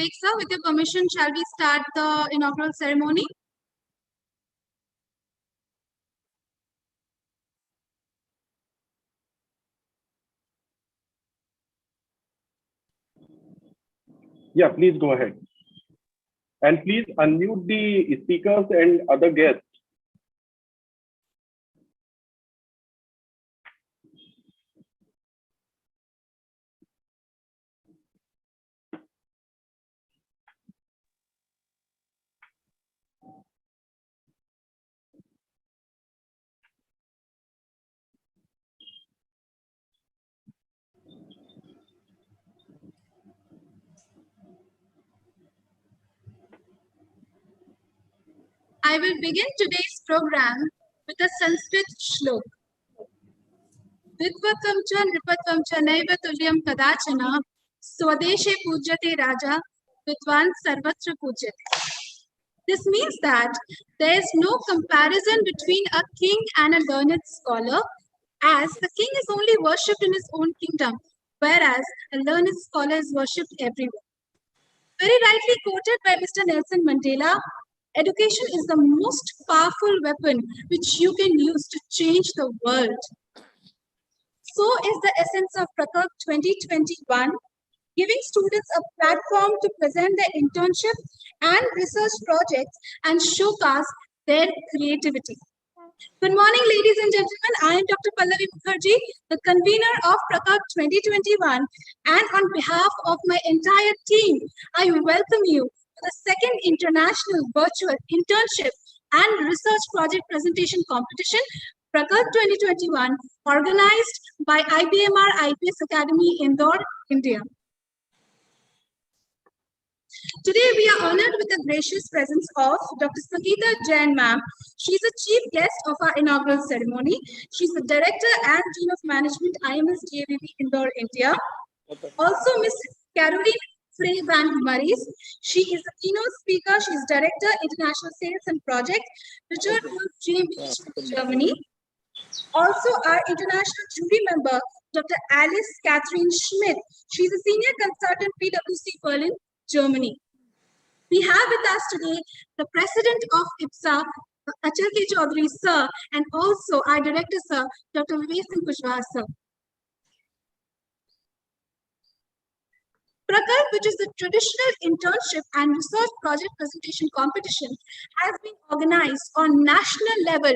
colleagues, sir, with your permission, shall we start the inaugural ceremony? Yeah, please go ahead. And please unmute the speakers and other guests. I will begin today's program with a Sanskrit shlok. Vidvatam cha nripatvam cha naiva tulyam kadachana swadeshe pujyate raja vidvan sarvatra pujyate. This means that there is no comparison between a king and a learned scholar, as the king is only worshipped in his own kingdom, whereas a learned scholar is worshipped everywhere. Very rightly quoted by Mr. Nelson Mandela, education is the most powerful weapon which you can use to change the world. So is the essence of Prakalp 2021, giving students a platform to present their internship and research projects and showcase their creativity. Good morning, ladies and gentlemen. I am Dr. Pallavi Mukherjee, the convener of Prakalp 2021, and on behalf of my entire team, I welcome you to the second international virtual internship and research project presentation competition, Prakalp 2021, organized by IBMR IPS Academy, Indore, India. Today, we are honored with the gracious presence of Dr. Sangeeta Jain ma'am. She's a chief guest of our inaugural ceremony. She's the Director and Dean of Management, IMS DAVP Indore, India. Also, Ms. Caroline Frey Van Maries. She is the keynote speaker. She's Director, International Sales and Projects, Richard GmbH, Germany. Also, our international jury member, Dr. Alice Catherine Schmidt. She's a senior consultant, PwC Berlin, Germany. We have with us today the president of IPSA, Achal K. Chaudhary, sir, and also our director, sir, Dr. Vivek Singh Kushwaha, sir. Prakalp, which is the traditional internship and research project presentation competition, has been organized on national level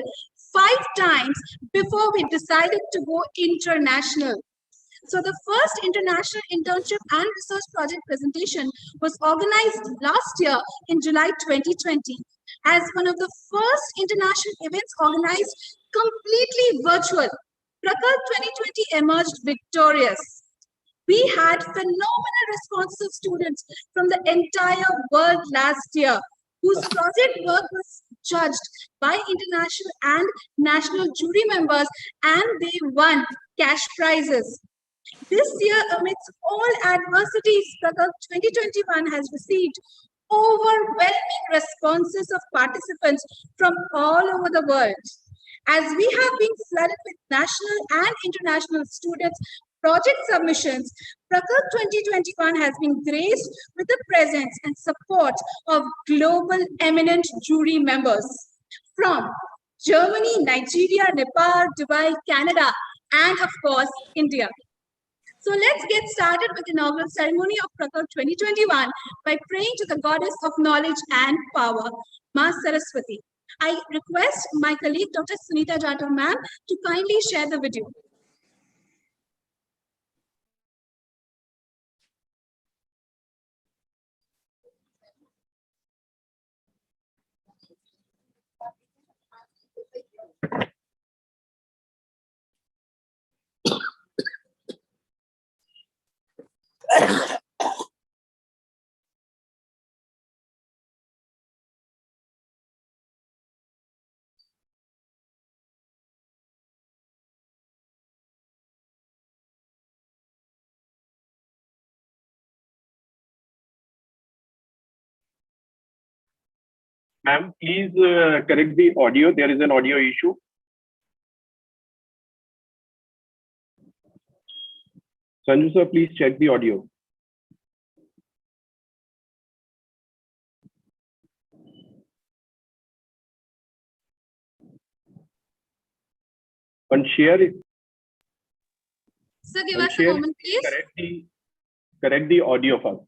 5 times before we decided to go international. So the first international internship and research project presentation was organized last year in July 2020 as one of the first international events organized completely virtual. Prakalp 2020 emerged victorious. We had phenomenal responses of students from the entire world last year, whose project work was judged by international and national jury members, and they won cash prizes. This year, amidst all adversities, Prakalp 2021 has received overwhelming responses of participants from all over the world. As we have been flooded with national and international students' project submissions, Prakalp 2021 has been graced with the presence and support of global eminent jury members from Germany, Nigeria, Nepal, Dubai, Canada, and of course, India. So let's get started with the inaugural ceremony of Prakalp 2021 by praying to the goddess of knowledge and power, Ma Saraswati. I request my colleague, Dr. Sunita Jadhav ma'am, to kindly share the video. Ma'am, please correct the audio. There is an audio issue. Sanju sir, please check the audio. And share it. Sir, give us a moment, please. Correct the audio first.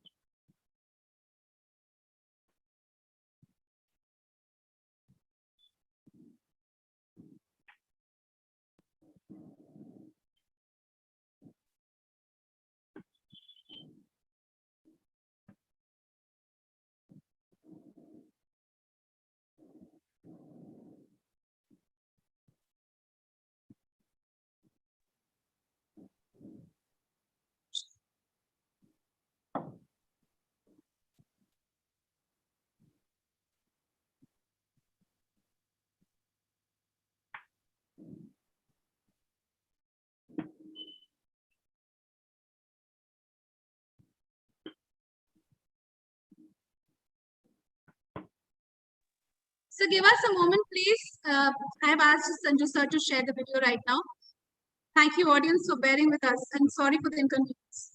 So give us a moment, please. I have asked Sanju sir to share the video right now. Thank you, audience, for bearing with us, and sorry for the inconvenience.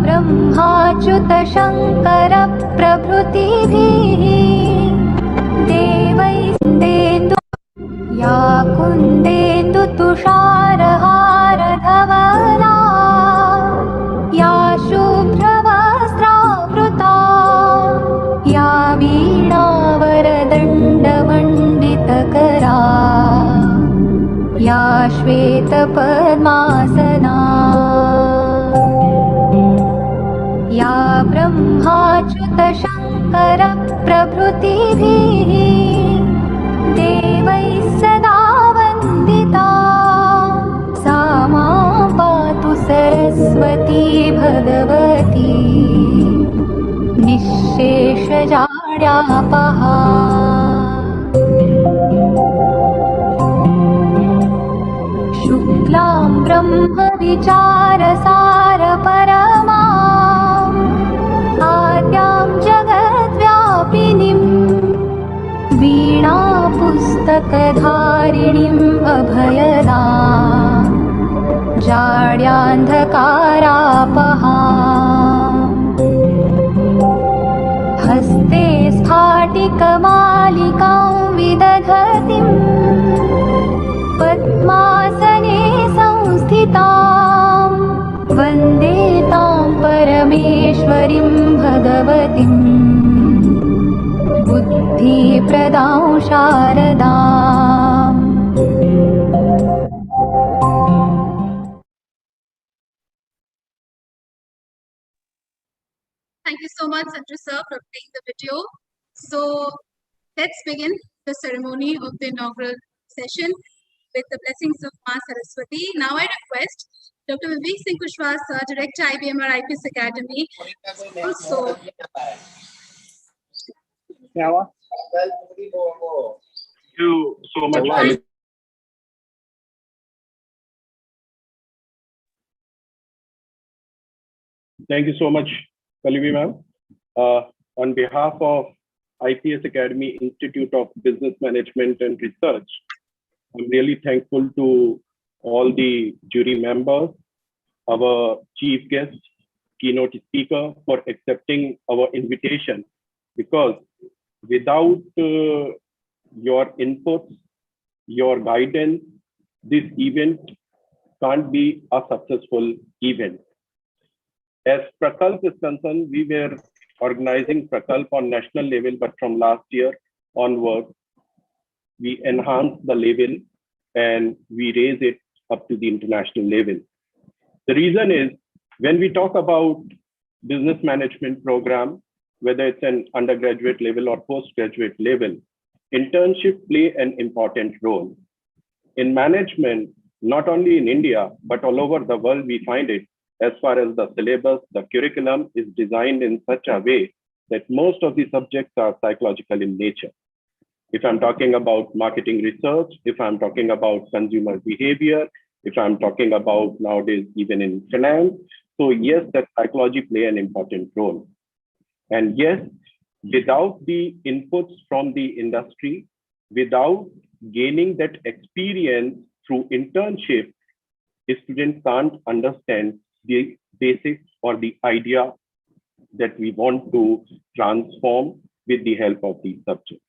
ब्रह्माच्युत Shankar प्रभृतिभिः देवैस्तेन्दु या कुन्देन्दु तुषारहारधवला या शुभ्रवस्त्रावृता या वीणावरदण्डमण्डितकरा या श्वेतपद्मासना या ब्रह्माच्युत शङ्कर प्रभृतिभिः देवैः सदा वन्दिता सा मां पातु सरस्वती भगवती निःशेषजाड्यापहा शुक्लां ब्रह्मविचारसारपरमा आद्यां जगद्व्यापिनीं वीणापुस्तकधारिणीम् अभयदां जाड्यान्धकारापहा हस्ते स्फाटिकमालिकां विदधतीं पद्मासने संस्थितां वन्दे तां परमेश्वरीं भगवतीं बुद्धिप्रदां शारदाम्। Thank you so much, Sanju sir, for playing the video. So let's begin the ceremony of the inaugural session with the blessings of Ma Saraswati. Now I request Dr. Vivek Singh Kushwaha sir, Director IBMR IPS Academy. Also, Thank you so much. Thank you so much, Kalivi ma'am. On behalf of IPS Academy Institute of Business Management and Research, I'm really thankful to all the jury members, our chief guest, keynote speaker, for accepting our invitation, because without your inputs, your guidance, this event can't be a successful event. As Prakalp is concerned, we were organizing Prakalp on national level, but from last year onward, we enhanced the level and we raise it up to the international level. The reason is, when we talk about business management program, whether it's an undergraduate level or postgraduate level, internship play an important role. In management, not only in India, but all over the world, we find it. As far as the syllabus, the curriculum is designed in such a way that most of the subjects are psychological in nature. If I'm talking about marketing research, if I'm talking about consumer behavior, if I'm talking about nowadays even in finance, so yes, that psychology play an important role. And yes, without the inputs from the industry, without gaining that experience through internship, a student can't understand the basics or the idea that we want to transform with the help of these subjects.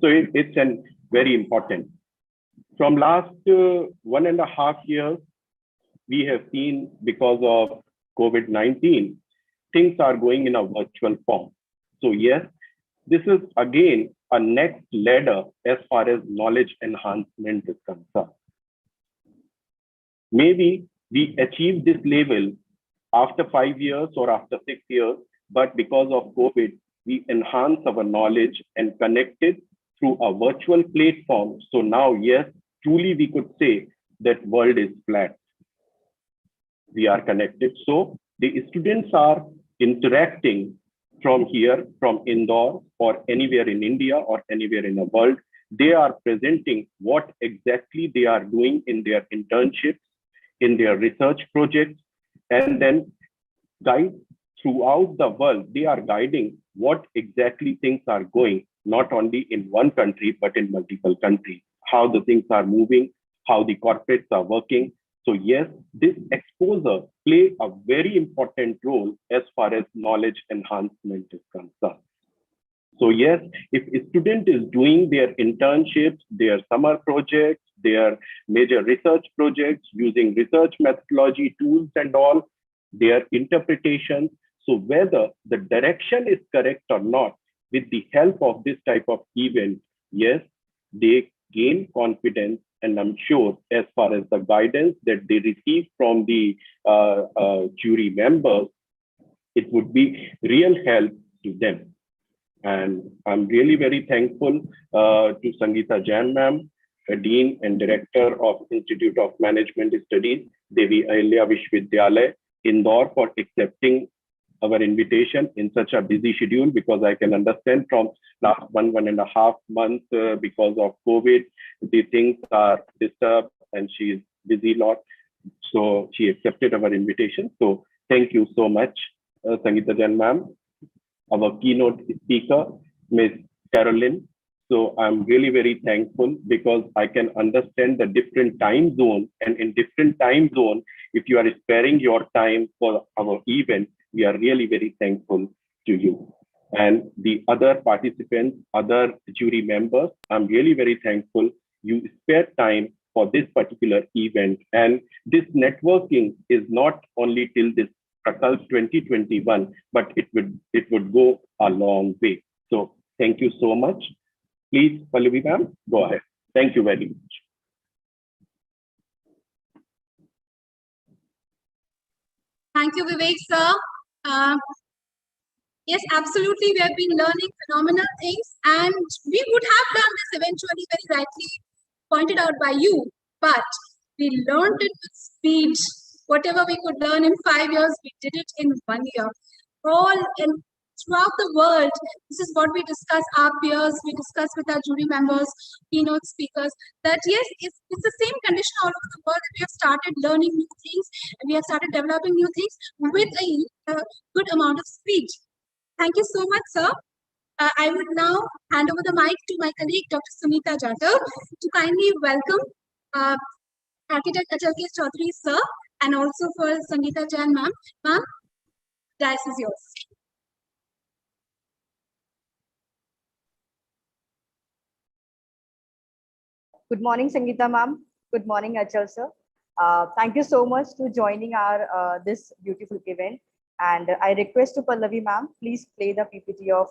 So it's an very important. From last 1.5 years, we have seen because of COVID-19, things are going in a virtual form. So yes, this is again a next ladder as far as knowledge enhancement is concerned. Maybe we achieve this level after 5 years or after 6 years, but because of COVID, we enhance our knowledge and connect it through a virtual platform. So now, yes, truly we could say that world is flat. We are connected. So the students are interacting from here, from Indore or anywhere in India or anywhere in the world. They are presenting what exactly they are doing in their internships, in their research projects, and then guide throughout the world. They are guiding what exactly things are going, not only in one country, but in multiple countries, how the things are moving, how the corporates are working. So yes, this exposure play a very important role as far as knowledge enhancement is concerned. So yes, if a student is doing their internships, their summer projects, their major research projects using research methodology tools and all, their interpretations, so whether the direction is correct or not, with the help of this type of event, yes, they gain confidence. And I'm sure as far as the guidance that they receive from the jury members, it would be real help to them. And I'm really very thankful to Sangeeta Jain ma'am, Dean and Director of Institute of Management Studies, Devi Ahilya Vishwavidyalaya, Indore, for accepting our invitation in such a busy schedule, because I can understand from last 1.5 months because of COVID, the things are disturbed and she is busy a lot. So she accepted our invitation. So thank you so much, Sangeeta Jain ma'am. Our keynote speaker, Ms. Carolyn. So I'm really very thankful because I can understand the different time zone, and in different time zone, if you are sparing your time for our event, we are really very thankful to you. And the other participants, other jury members, I'm really very thankful you spare time for this particular event. And this networking is not only till this Prakalp 2021, but it would go a long way. So thank you so much. Please, Pallavi ma'am, go ahead. Thank you very much. Thank you, Vivek, sir. Yes, absolutely. We have been learning phenomenal things, and we would have done this eventually, very rightly pointed out by you, but we learned it with speed. Whatever we could learn in 5 years, we did it in 1 year. All in throughout the world, this is what we discuss, our peers, we discuss with our jury members, keynote speakers, that yes, it's the same condition all over the world, that we have started learning new things, and we have started developing new things with a good amount of speed. Thank you so much, sir. I would now hand over the mic to my colleague, Dr. Sunita Jadhav, to kindly welcome Architect Achalkesh Chaudhary, sir, and also for Sangeeta Jain, ma'am. Ma'am, dice is yours. Good morning, Sangeeta ma'am. Good morning, Achal sir. Thank you so much for joining our this beautiful event. And I request to Pallavi ma'am, please play the PPT of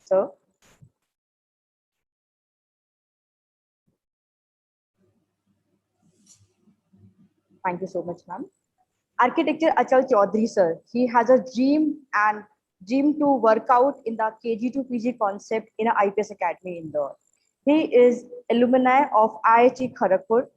sir. Thank you so much, ma'am. Architecture Achal Chaudhary sir. He has a dream to work out in the KG to PG concept in an IPS Academy in Indore. He is alumni of IIT Kharagpur.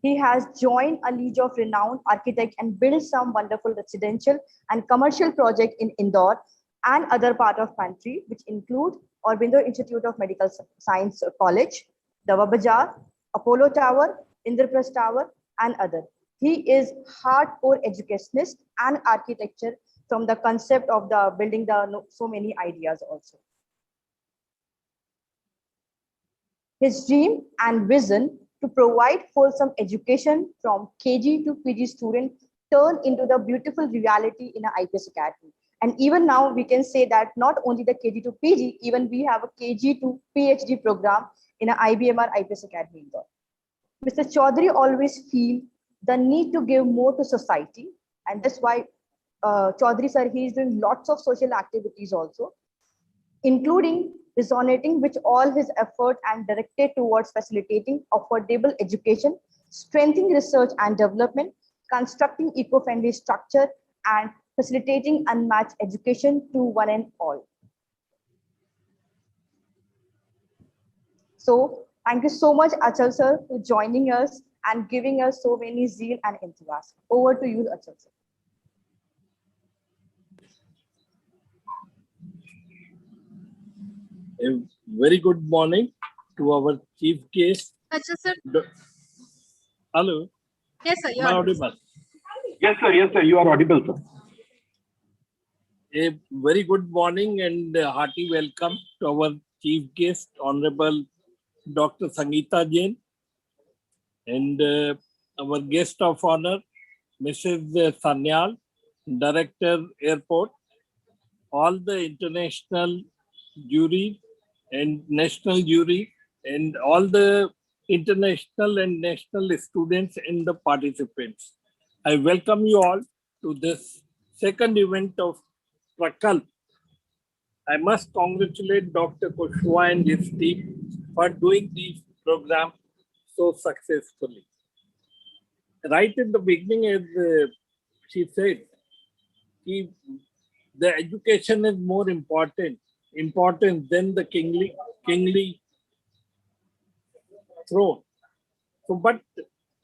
He has joined a league of renowned architects and built some wonderful residential and commercial projects in Indore and other part of country, which include Aurobindo Institute of Medical Science College, Dawa Bazaar, Apollo Tower, Indraprasth Tower, and other. He is hardcore educationist and architecture from the concept of the building the so many ideas also. His dream and vision to provide wholesome education from KG to PG students turn into the beautiful reality in an IPS Academy. And even now we can say that not only the KG to PG, even we have a KG to PhD program in an IBMR IPS Academy Indore. Mr. Chaudhary always feel the need to give more to society, and that's why Chaudhary sir, he is doing lots of social activities also, including resonating with all his effort and directed towards facilitating affordable education, strengthening research and development, constructing eco-friendly structure, and facilitating unmatched education to one and all. So thank you so much, Achal sir, for joining us and giving us so many zeal and enthusiasm. Over to you, Achal sir. A very good morning to our chief guest. Achha, sir. Hello. Yes, sir. Am I audible? Yes, sir. Yes, sir. You are audible, sir. A very good morning and a hearty welcome to our chief guest, Honorable Dr. Sangeeta Jain, and our guest of honor, Mrs. Sanyal, Director Airport, all the international jury and national jury, and all the international and national students and the participants. I welcome you all to this second event of Prakalp. I must congratulate Dr. Kushwa and his team for doing this program so successfully. Right in the beginning, as she said, the education is more important than the kingly throne. So, but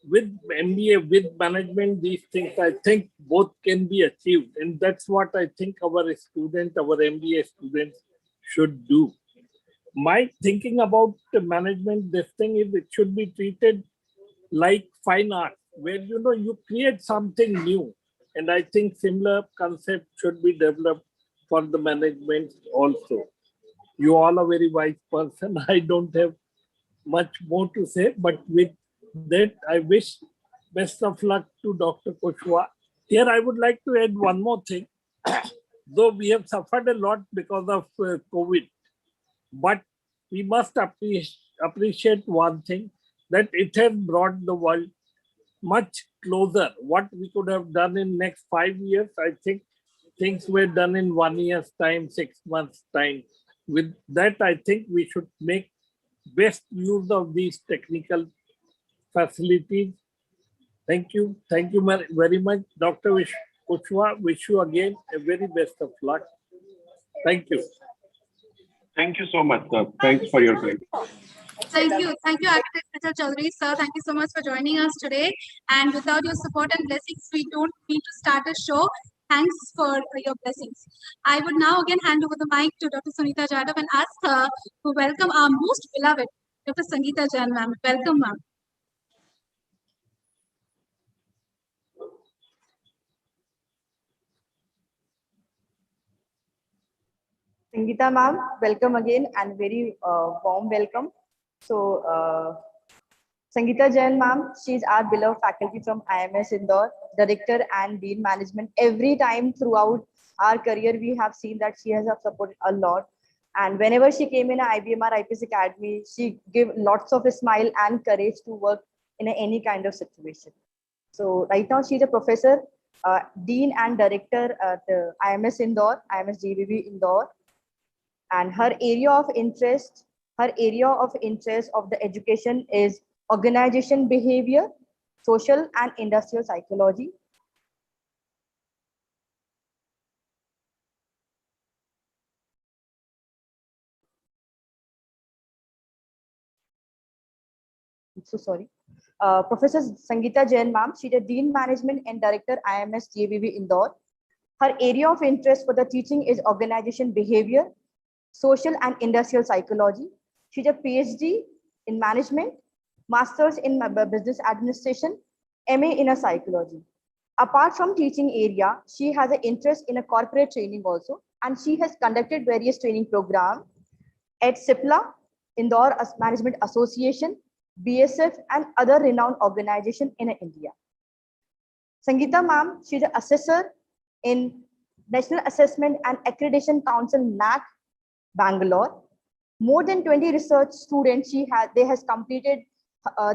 with MBA, with management, these things, I think both can be achieved. And that's what I think our MBA students should do. My thinking about the management, this thing is it should be treated like fine art, where you create something new. And I think similar concept should be developed for the management also. You all are very wise person. I don't have much more to say, but with that, I wish best of luck to Dr. Kushwa. Here, I would like to add one more thing. Though we have suffered a lot because of COVID, but we must appreciate one thing, that it has brought the world much closer. What we could have done in next 5 years, I think things were done in 1 year's time, 6 months' time. With that, I think we should make best use of these technical facilities. Thank you. Thank you very much, Dr. Kushwa. Wish you again a very best of luck. Thank you. Thank you so much, sir. Thanks for your time. Thank you, Architect Mr. Chaudhary, sir. Thank you so much for joining us today. And without your support and blessings, we don't need to start a show. Thanks for your blessings. I would now again hand over the mic to Dr. Sunita Jadhav and ask her to welcome our most beloved, Dr. Sangeeta Jain, ma'am. Welcome, ma'am. Sangeeta ma'am, welcome again and very warm welcome. So, Sangeeta Jain ma'am, she is our beloved faculty from IMS Indore, Director and Dean Management. Every time throughout our career, we have seen that she has supported a lot. And whenever she came in IBMR IPS Academy, she gave lots of a smile and courage to work in any kind of situation. So right now she's a professor, Dean and Director at IMS Indore, IMS GBB Indore. And her area of interest of the education is organization behavior, social and industrial psychology. So sorry. Professor Sangeeta Jain ma'am, she's a Dean Management and Director IMS GBB Indore. Her area of interest for the teaching is organization behavior, social and industrial psychology. She's a PhD in management, master's in business administration, MA in a psychology. Apart from teaching area, she has an interest in a corporate training also, and she has conducted various training programs at CIPLA, Indore Management Association, BSF, and other renowned organizations in India. Sangeeta ma'am, she's an assessor in National Assessment and Accreditation Council NAC Bangalore. More than 20 research students they has completed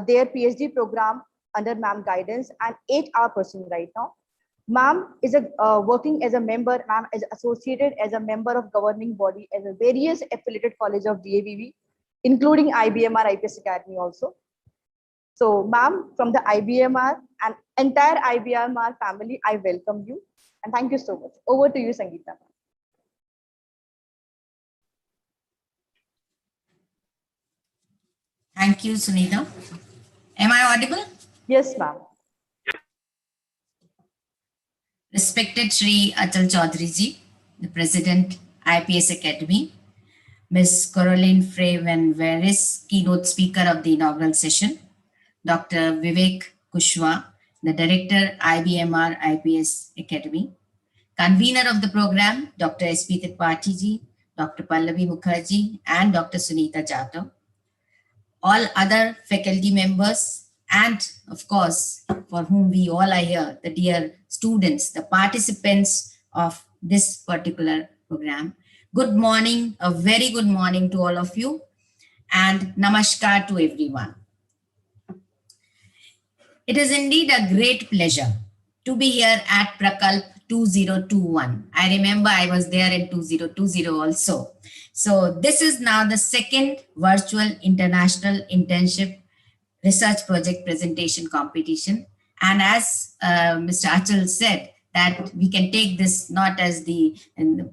their PhD program under ma'am guidance, and 8 are pursuing right now. Ma'am is working as a member, ma'am is associated as a member of governing body as a various affiliated college of DAVV, including IBMR IPS Academy also. So ma'am, from the IBMR and entire IBMR family, I welcome you and thank you so much. Over to you, Sangeeta. Thank you, Sunita. Am I audible? Yes, ma'am. Respected Shri Atal Chaudhary ji, the President, IPS Academy, Ms. Caroline Frey Van Veris, keynote speaker of the inaugural session, Dr. Vivek Kushwa, the Director, IBMR IPS Academy, convener of the program, Dr. S.P. Tripathi ji, Dr. Pallavi Mukherjee, and Dr. Sunita Jadhav, all other faculty members, and of course, for whom we all are here, the dear students, the participants of this particular program. Good morning, a very good morning to all of you, and namaskar to everyone. It is indeed a great pleasure to be here at Prakalp 2021. I remember I was there in 2020 also. So this is now the second virtual international internship research project presentation competition. And as Mr. Achal said, that we can take this not as the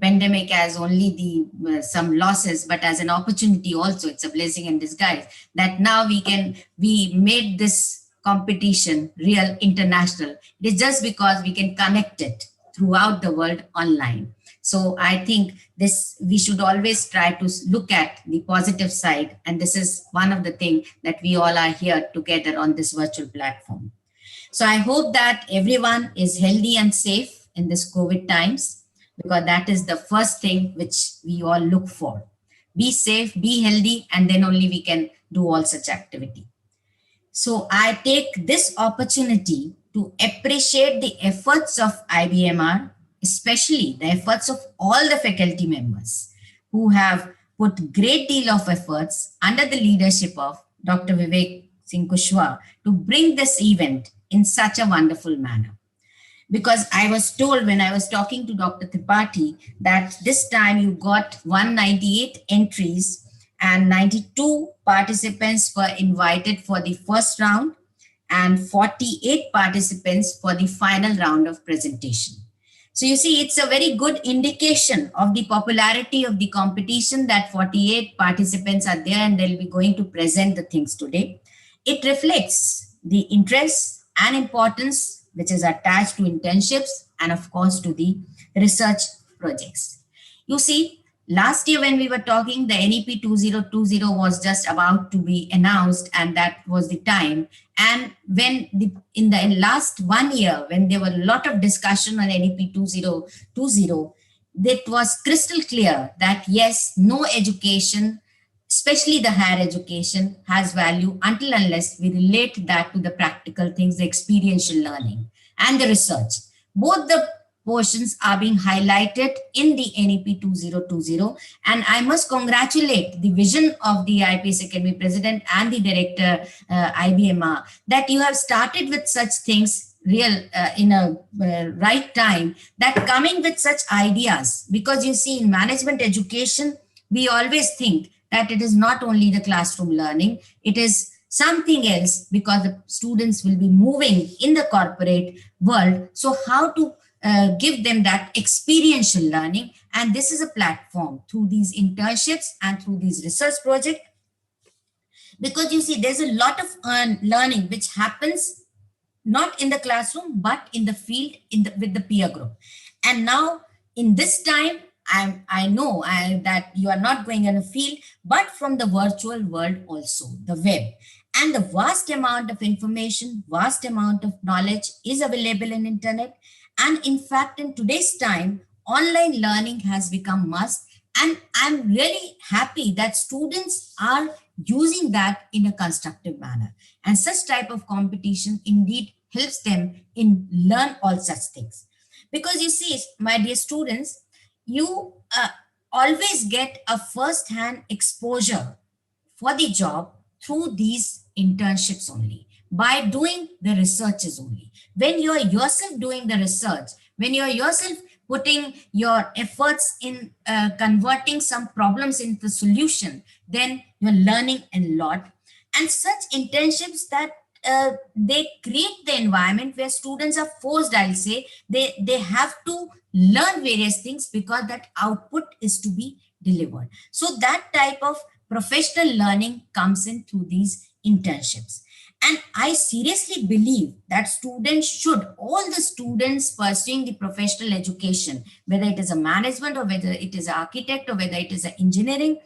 pandemic as only the some losses, but as an opportunity also. It's a blessing in disguise that now we made this competition real international. It is just because we can connect it throughout the world online. So I think we should always try to look at the positive side. And this is one of the things that we all are here together on this virtual platform. So I hope that everyone is healthy and safe in this COVID times, because that is the first thing which we all look for. Be safe, be healthy, and then only we can do all such activity. So I take this opportunity to appreciate the efforts of IBMR, especially the efforts of all the faculty members who have put great deal of efforts under the leadership of Dr. Vivek Singh Kushwa to bring this event in such a wonderful manner. Because I was told when I was talking to Dr. Tripathi that this time you got 198 entries and 92 participants were invited for the first round and 48 participants for the final round of presentation. So you see, it's a very good indication of the popularity of the competition that 48 participants are there and they'll be going to present the things today. It reflects the interest and importance which is attached to internships and of course to the research projects. You see, last year when we were talking, the NEP 2020 was just about to be announced and that was the time. And when in the last 1 year, when there were a lot of discussion on NEP 2020, it was crystal clear that yes, no education, especially the higher education, has value until unless we relate that to the practical things, the experiential learning and the research. Both the portions are being highlighted in the NEP 2020. And I must congratulate the vision of the IPS Academy President and the Director, IBMR, that you have started with such things in a right time, that coming with such ideas, because you see in management education, we always think that it is not only the classroom learning, it is something else because the students will be moving in the corporate world. So how to give them that experiential learning, and this is a platform through these internships and through these research projects, because you see there's a lot of learning which happens not in the classroom but in the field with the peer group. And now in this time I know that you are not going in a field but from the virtual world also, the web, and the vast amount of information, vast amount of knowledge is available in internet. And in fact, in today's time, online learning has become must. And I'm really happy that students are using that in a constructive manner. And such type of competition indeed helps them in learn all such things. Because you see, my dear students, you always get a first hand exposure for the job through these internships only, by doing the researches only. When you're yourself doing the research, when you're yourself putting your efforts in converting some problems into solution, then you're learning a lot. And such internships that they create the environment where students are forced, I'll say, they have to learn various things because that output is to be delivered. So that type of professional learning comes in through these internships. And I seriously believe that students should, all the students pursuing the professional education, whether it is a management or whether it is an architect or whether it is an engineering,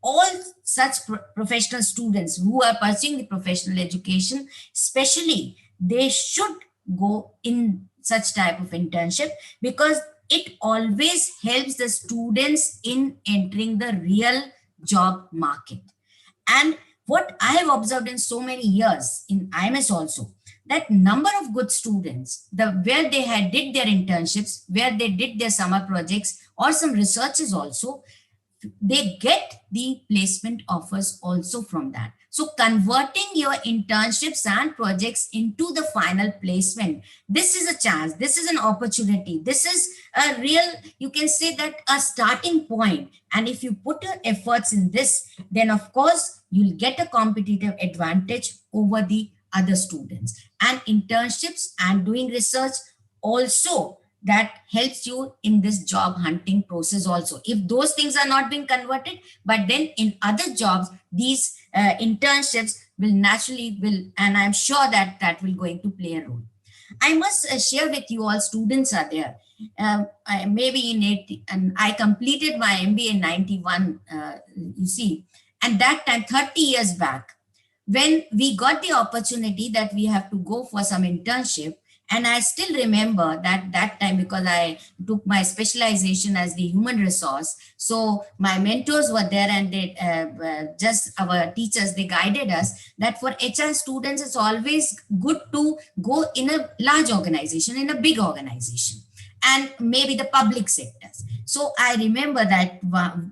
all such professional students who are pursuing the professional education, especially, they should go in such type of internship, because it always helps the students in entering the real job market. And what I have observed in so many years in IMS also, that number of good students, the where they had did their internships, where they did their summer projects or some researches also, they get the placement offers also from that. So converting your internships and projects into the final placement, this is a chance, this is an opportunity, this is a real, you can say that a starting point. And if you put your efforts in this, then of course you'll get a competitive advantage over the other students. And internships and doing research also, that helps you in this job hunting process also, if those things are not being converted. But then in other jobs, these internships will naturally will, and I'm sure that that will going to play a role. I must share with you, all students are there, maybe in 80, and I completed my MBA in 91, you see, and that time 30 years back, when we got the opportunity that we have to go for some internship. And I still remember that time, because I took my specialization as the human resource. So my mentors were there, and they just our teachers, they guided us that for HR students, it's always good to go in a large organization, in a big organization, and maybe the public sectors. So I remember that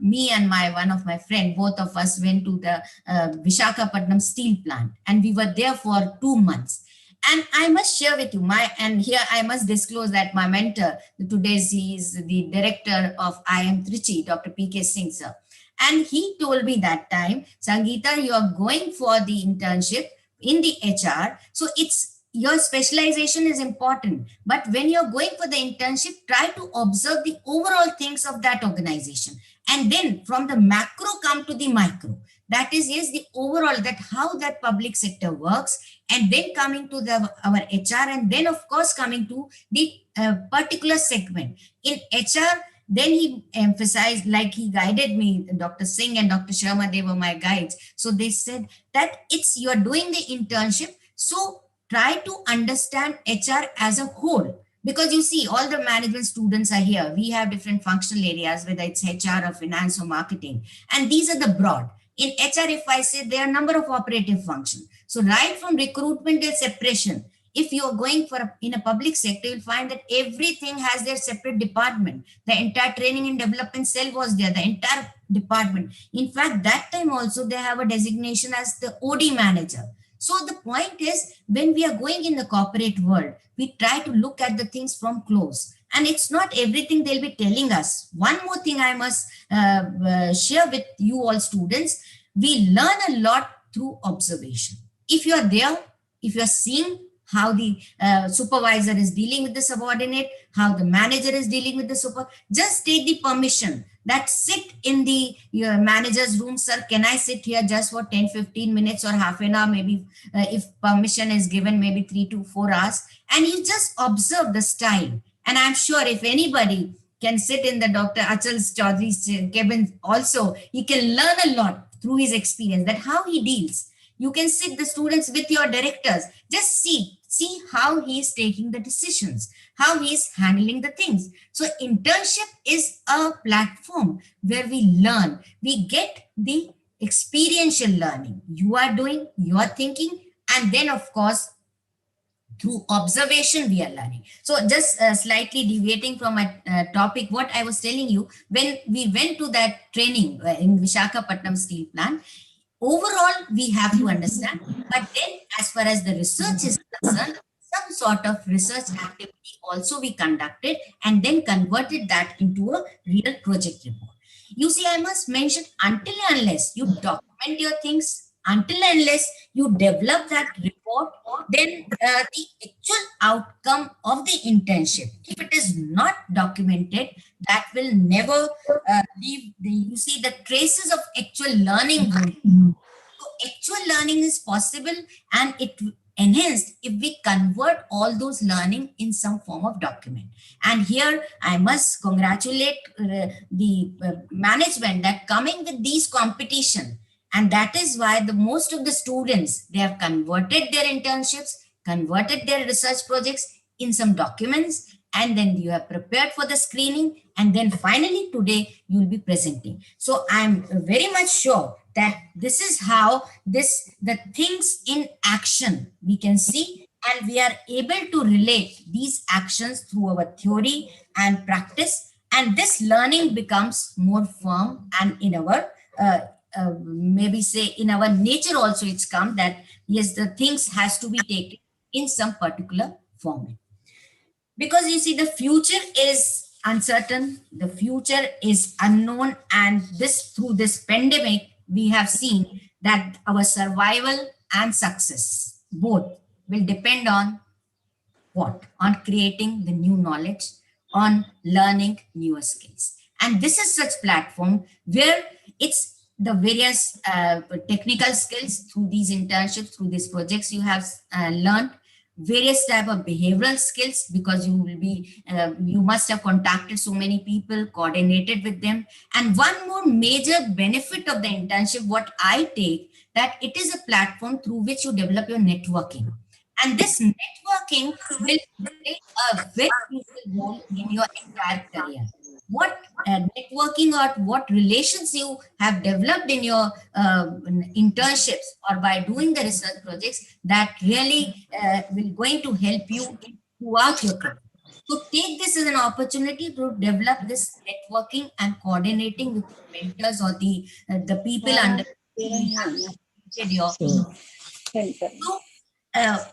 me and one of my friend, both of us went to the Visakhapatnam steel plant, and we were there for 2 months. And I must share with you and here I must disclose that my mentor, today he is the director of IM Trichy, Dr. P.K. Singh sir. And he told me that time, Sangeeta, you are going for the internship in the HR. So it's, your specialization is important, but when you're going for the internship, try to observe the overall things of that organization. And then from the macro come to the micro. That is, yes, the overall, that how that public sector works, and then coming to our HR, and then of course coming to the particular segment. In HR, then he emphasized, like he guided me, Dr. Singh and Dr. Sharma, they were my guides. So they said that it's, you're doing the internship, so try to understand HR as a whole. Because you see, all the management students are here. We have different functional areas, whether it's HR or finance or marketing. And these are the broad. In HR, if I say, there are a number of operative functions. So right from recruitment till separation, if you're going for in a public sector, you'll find that everything has their separate department. The entire training and development cell was there, the entire department. In fact, that time also they have a designation as the OD manager. So the point is, when we are going in the corporate world, we try to look at the things from close. And it's not everything they'll be telling us. One more thing I must share with you all students, we learn a lot through observation. If you're there, if you're seeing how the supervisor is dealing with the subordinate, how the manager is dealing with the super, just take the permission that sit in the your manager's room, sir, can I sit here just for 10-15 minutes or half an hour, maybe if permission is given, maybe 3 to 4 hours, and you just observe the style. And I'm sure if anybody can sit in the Dr. Achal Chaudhary's cabin also, he can learn a lot through his experience, that how he deals. You can sit the students with your directors, just see how he is taking the decisions, how he is handling the things. So internship is a platform where we learn, we get the experiential learning. You are doing, you are thinking, and then of course, through observation we are learning. So just slightly deviating from my topic, what I was telling you, when we went to that training in Visakhapatnam steel plant, overall we have to understand, but then as far as the research is concerned, some sort of research activity also we conducted and then converted that into a real project report. You see, I must mention, until and unless you document your things, until and unless you develop that report, then the actual outcome of the internship, if it is not documented, that will never leave the, you see, the traces of actual learning won't. So actual learning is possible and it enhanced if we convert all those learning in some form of document. And here I must congratulate the management that coming with these competition, and that is why the most of the students, they have converted their internships, converted their research projects in some documents, and then you have prepared for the screening, and then finally today you will be presenting. So I'm very much sure that this is how the things in action we can see, and we are able to relate these actions through our theory and practice, and this learning becomes more firm, and in our maybe say in our nature also it's come that yes, the things has to be taken in some particular format. Because you see, the future is uncertain, the future is unknown, and this through this pandemic we have seen that our survival and success both will depend on what? On creating the new knowledge, on learning newer skills. And this is such platform where it's the various technical skills through these internships, through these projects you have learned, various type of behavioral skills, because you will be you must have contacted so many people, coordinated with them. And one more major benefit of the internship, what I take, that it is a platform through which you develop your networking, and this networking will play a very crucial role in your entire career. What networking or what relations you have developed in your internships or by doing the research projects, that really will going to help you throughout your career. So take this as an opportunity to develop this networking and coordinating with mentors or the people under whom you have completed your. So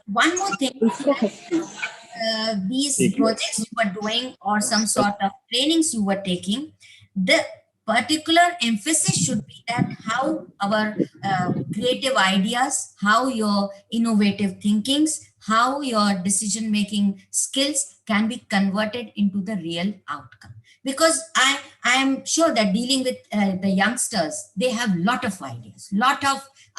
one more thing, these projects you were doing or some sort of trainings you were taking, the particular emphasis should be that how our creative ideas, how your innovative thinkings, how your decision making skills can be converted into the real outcome. Because I am sure that dealing with the youngsters, they have lot of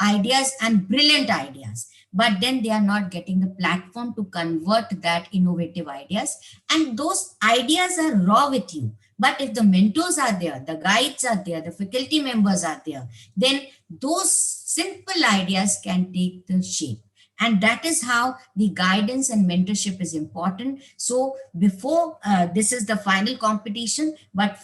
ideas and brilliant ideas, but then they are not getting the platform to convert that innovative ideas, and those ideas are raw with you. But if the mentors are there, the guides are there, the faculty members are there, then those simple ideas can take the shape. And that is how the guidance and mentorship is important. So before this is the final competition, but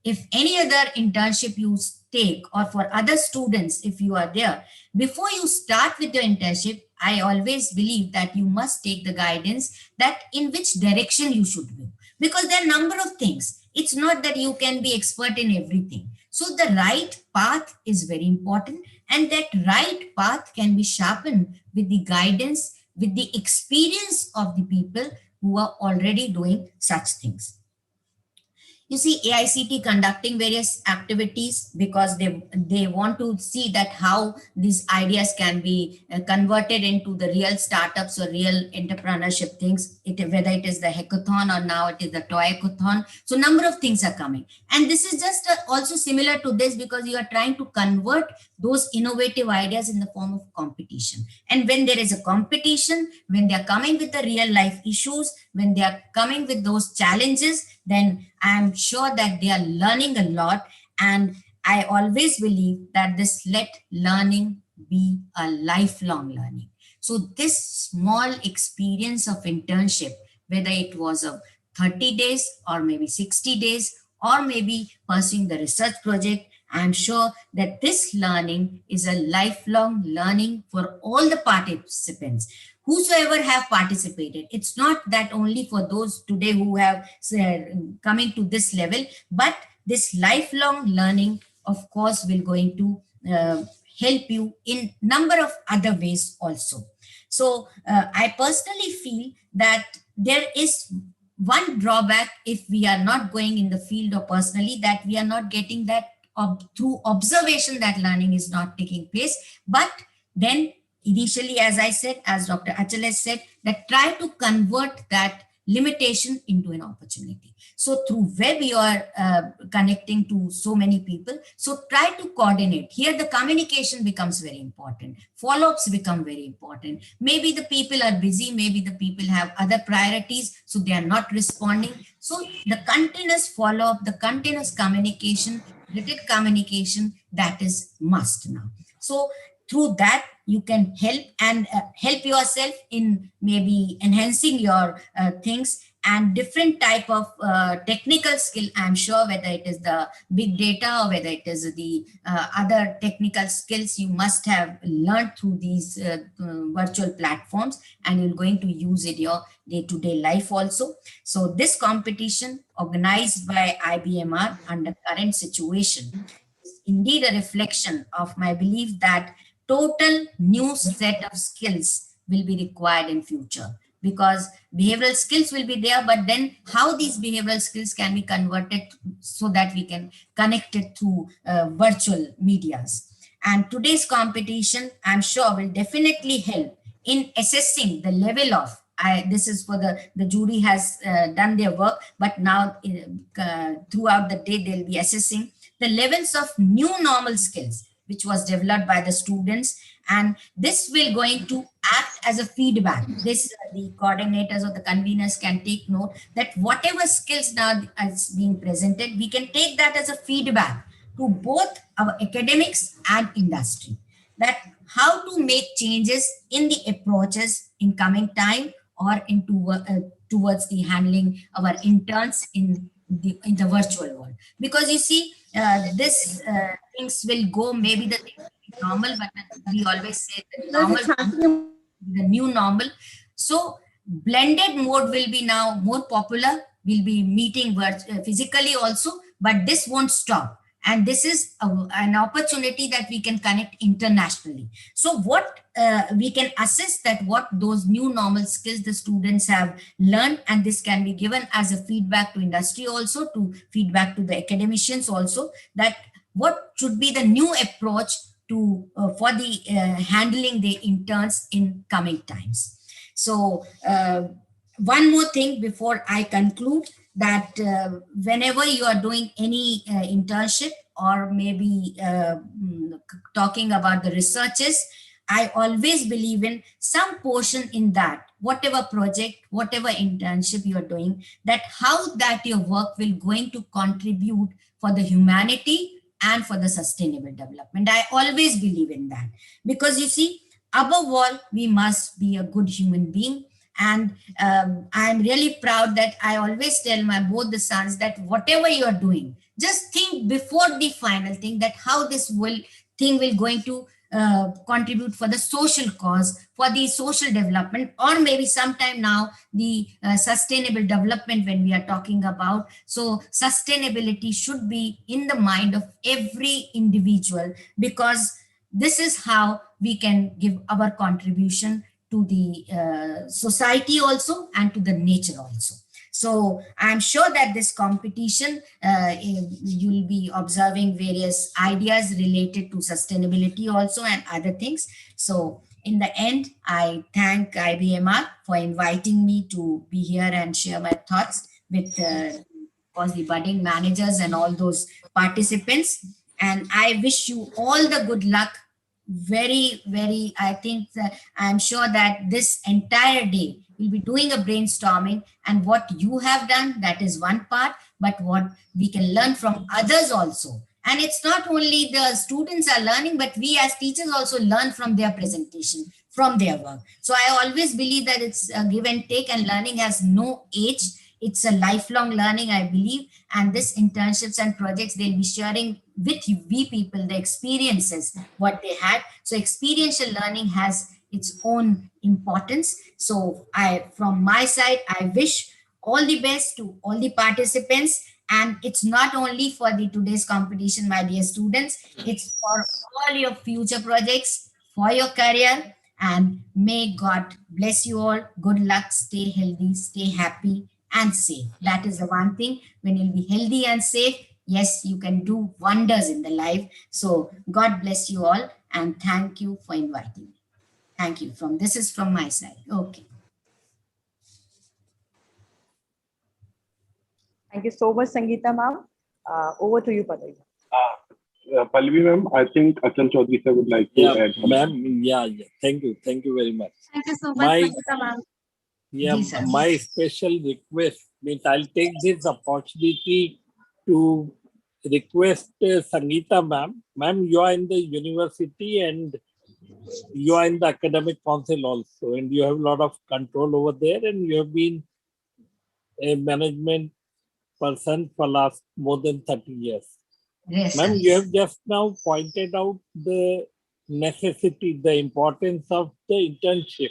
if any other internship you take, or for other students, if you are there, before you start with your internship, I always believe that you must take the guidance that in which direction you should go. Because there are a number of things. It's not that you can be expert in everything. So the right path is very important, and that right path can be sharpened with the guidance, with the experience of the people who are already doing such things. You see, AICT conducting various activities because they want to see that how these ideas can be converted into the real startups or real entrepreneurship things, whether it is the hackathon or now it is the toy-a-thon. So number of things are coming. And this is just also similar to this, because you are trying to convert those innovative ideas in the form of competition. And when there is a competition, when they are coming with the real life issues, when they are coming with those challenges, then I'm sure that they are learning a lot. And I always believe that this let learning be a lifelong learning. So this small experience of internship, whether it was of 30 days or maybe 60 days, or maybe pursuing the research project I'm sure that this learning is a lifelong learning for all the participants. Whosoever have participated, it's not that only for those today who have coming to this level, but this lifelong learning, of course, will going to help you in number of other ways also. So I personally feel that there is one drawback if we are not going in the field or personally, that we are not getting that through observation, that learning is not taking place. But then initially, as I said, as Dr. Achal has said, that try to convert that limitation into an opportunity. So through web, you are connecting to so many people. So try to coordinate. Here, the communication becomes very important. Follow-ups become very important. Maybe the people are busy. Maybe the people have other priorities, so they are not responding. So the continuous follow-up, the continuous communication, written communication, that is must now. So through that, you can help and help yourself in maybe enhancing your things, and different type of technical skill. I'm sure whether it is the big data or whether it is the other technical skills, you must have learned through these virtual platforms, and you're going to use it your day-to-day life also. So this competition organized by IBMR under current situation is indeed a reflection of my belief that total new set of skills will be required in future, because behavioral skills will be there, but then how these behavioral skills can be converted so that we can connect it through virtual medias. And today's competition, I'm sure, will definitely help in assessing the level of, this is for the jury has done their work, but now throughout the day, they'll be assessing the levels of new normal skills which was developed by the students, and this will going to act as a feedback. This the coordinators or the conveners can take note that whatever skills now is being presented, we can take that as a feedback to both our academics and industry, that how to make changes in the approaches in coming time, or into towards the handling our interns in the virtual world. Because you see, this things will go, maybe the things will be normal, but we always say that normal the new normal. So blended mode will be now more popular. We'll be meeting physically also, but this won't stop. And this is an opportunity that we can connect internationally. So what we can assess that what those new normal skills the students have learned, and this can be given as a feedback to industry also, to feedback to the academicians also, that what should be the new approach to for the handling the interns in coming times. So one more thing before I conclude, that whenever you are doing any internship, or maybe talking about the researches, I always believe in some portion in that, whatever project, whatever internship you are doing, that how that your work will going to contribute for the humanity and for the sustainable development. I always believe in that, because you see, above all, we must be a good human being. And I'm really proud that I always tell my both the sons that whatever you are doing, just think before the final thing, that how this thing will going to contribute for the social cause, for the social development, or maybe sometime now the sustainable development when we are talking about. So sustainability should be in the mind of every individual, because this is how we can give our contribution to the society also, and to the nature also. So I'm sure that this competition, you'll be observing various ideas related to sustainability also, and other things. So in the end, I thank IBMR for inviting me to be here and share my thoughts with all the budding managers and all those participants. And I wish you all the good luck. Very, I think that I'm sure that this entire day we'll be doing a brainstorming, and what you have done, that is one part, but what we can learn from others also. And it's not only the students are learning, but we as teachers also learn from their presentation, from their work. So I always believe that it's a give and take, and learning has no age. It's a lifelong learning, I believe. And this internships and projects, they'll be sharing with we people, the experiences, what they had. So experiential learning has its own importance. So from my side, I wish all the best to all the participants. And it's not only for the today's competition, my dear students, it's for all your future projects, for your career. And may God bless you all. Good luck, stay healthy, stay happy and safe. That is the one thing. When you'll be healthy and safe, yes, you can do wonders in the life. So God bless you all, and thank you for inviting me. Thank you. This is from my side. Okay. Thank you so much, Sangeeta ma'am. Over to you, Padai. Pallavi ma'am, I think Achal Chaudhary sir would like to add something. Ma'am, yeah. Thank you very much. Thank you so much, My Sangeeta ma'am. Yeah, Ji, sir. my special request means I'll take this opportunity to request Sangeeta ma'am. Ma'am, you are in the university and you are in the academic council also, and you have a lot of control over there, and you have been a management person for last more than 30 years. Yes, Ma'am, sir. you have just now pointed out the necessity, the importance of the internship.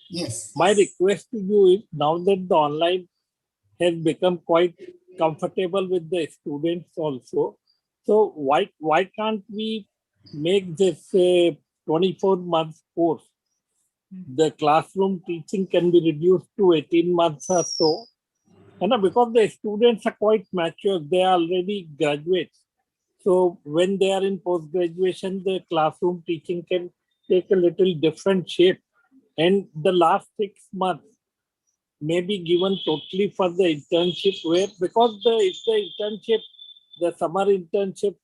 Yes. My request to you is, now that the online has become quite comfortable with the students also, so why can't we make this 24 months course? The classroom teaching can be reduced to 18 months or so. And because the students are quite mature, they are already graduates. So when they are in post-graduation, the classroom teaching can take a little different shape. And the last 6 months may be given totally for the internship, where because it's the internship, the summer internship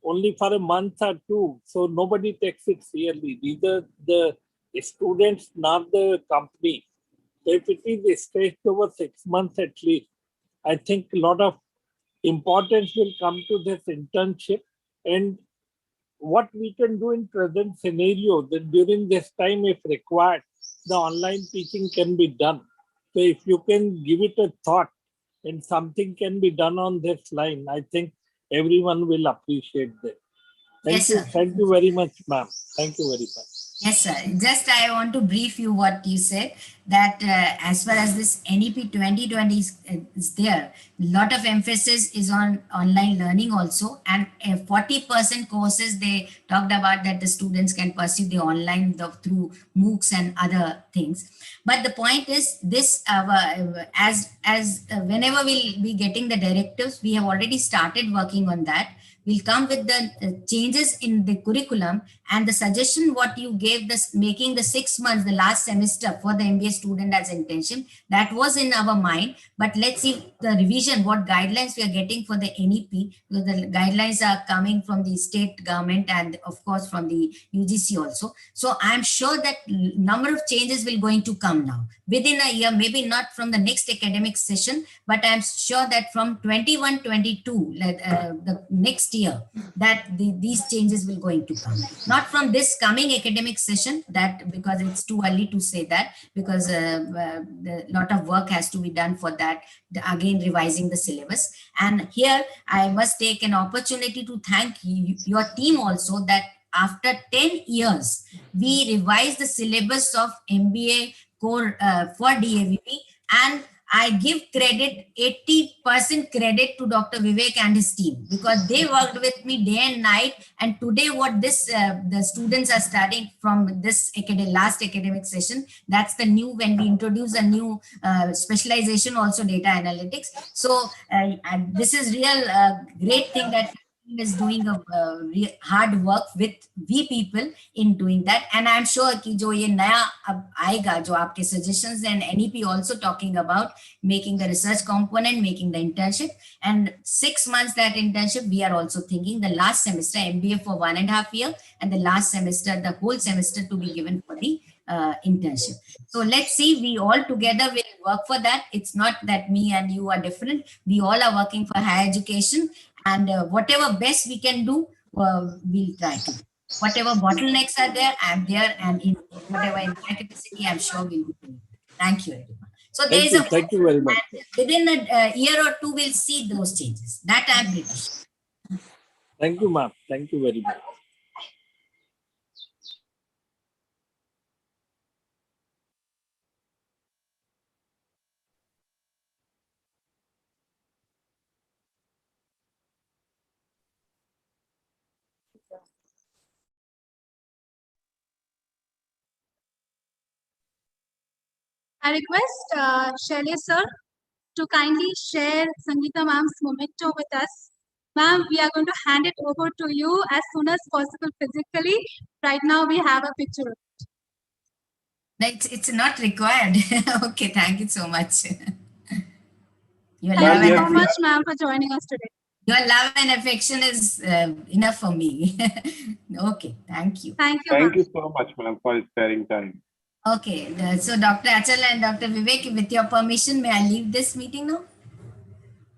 only for a month or two, so nobody takes it seriously, neither the students nor the company. So if it is stretched over 6 months at least, I think a lot of importance will come to this internship. And what we can do in present scenario, that during this time, if required, the online teaching can be done. So if you can give it a thought and something can be done on this line, I think everyone will appreciate that. Yes, sir. Thank you very much, ma'am. Thank you very much. Yes, sir. Just I want to brief you what you said, that as far as this NEP 2020 is there, lot of emphasis is on online learning also, and 40% courses they talked about that the students can pursue the online through MOOCs and other things. But the point is this, whenever we'll be getting the directives, we have already started working on that. We'll come with the changes in the curriculum, and the suggestion what you gave, this making the 6 months, the last semester for the MBA student as internship, that was in our mind. But let's see the revision, what guidelines we are getting for the NEP, because the guidelines are coming from the state government and of course from the UGC also. So I'm sure that number of changes will going to come now within a year, maybe not from the next academic session, but I'm sure that from 21-22, the next year, that these changes will going to come. Not from this coming academic session, that because it's too early to say that, because a lot of work has to be done for that, again revising the syllabus. And here I must take an opportunity to thank your team also, that after 10 years, we revised the syllabus of MBA core for DAVP, and I give credit, 80% credit to Dr. Vivek and his team, because they worked with me day and night. And today what the students are studying from this last academic session, that's the new, when we introduce a new specialization also, data analytics. So this is real great thing that is doing a hard work with we people in doing that. And I'm sure कि जो ये नया अब आएगा, जो आपके suggestions, and NEP also talking about making the research component, making the internship, and 6 months that internship, we are also thinking the last semester MBA for 1.5 years, and the last semester, the whole semester to be given for the internship. So let's see, we all together will work for that. It's not that me and you are different. We all are working for higher education, and whatever best we can do, we'll try to. Whatever bottlenecks are there, I'm there, and in whatever in my capacity, I'm sure we'll be doing. Thank you, everyone. So there is a Thank you very much. within a year or two, we'll see those changes. That I'm pretty sure. Thank you, ma'am. Thank you very much. I request Shailya sir to kindly share Sangeeta ma'am's memento with us. Ma'am, we are going to hand it over to you as soon as possible physically. Right now, we have a picture. No, it's not required. Okay, thank you so much. Your Thank love you Ma'am, so and much, ma'am, for joining us today. your love and affection is enough for me. Okay, thank you. Thank you, ma'am. thank you so much, ma'am, for sparing time. Okay, so Dr. Achal and Dr. Vivek, with your permission, may I leave this meeting now?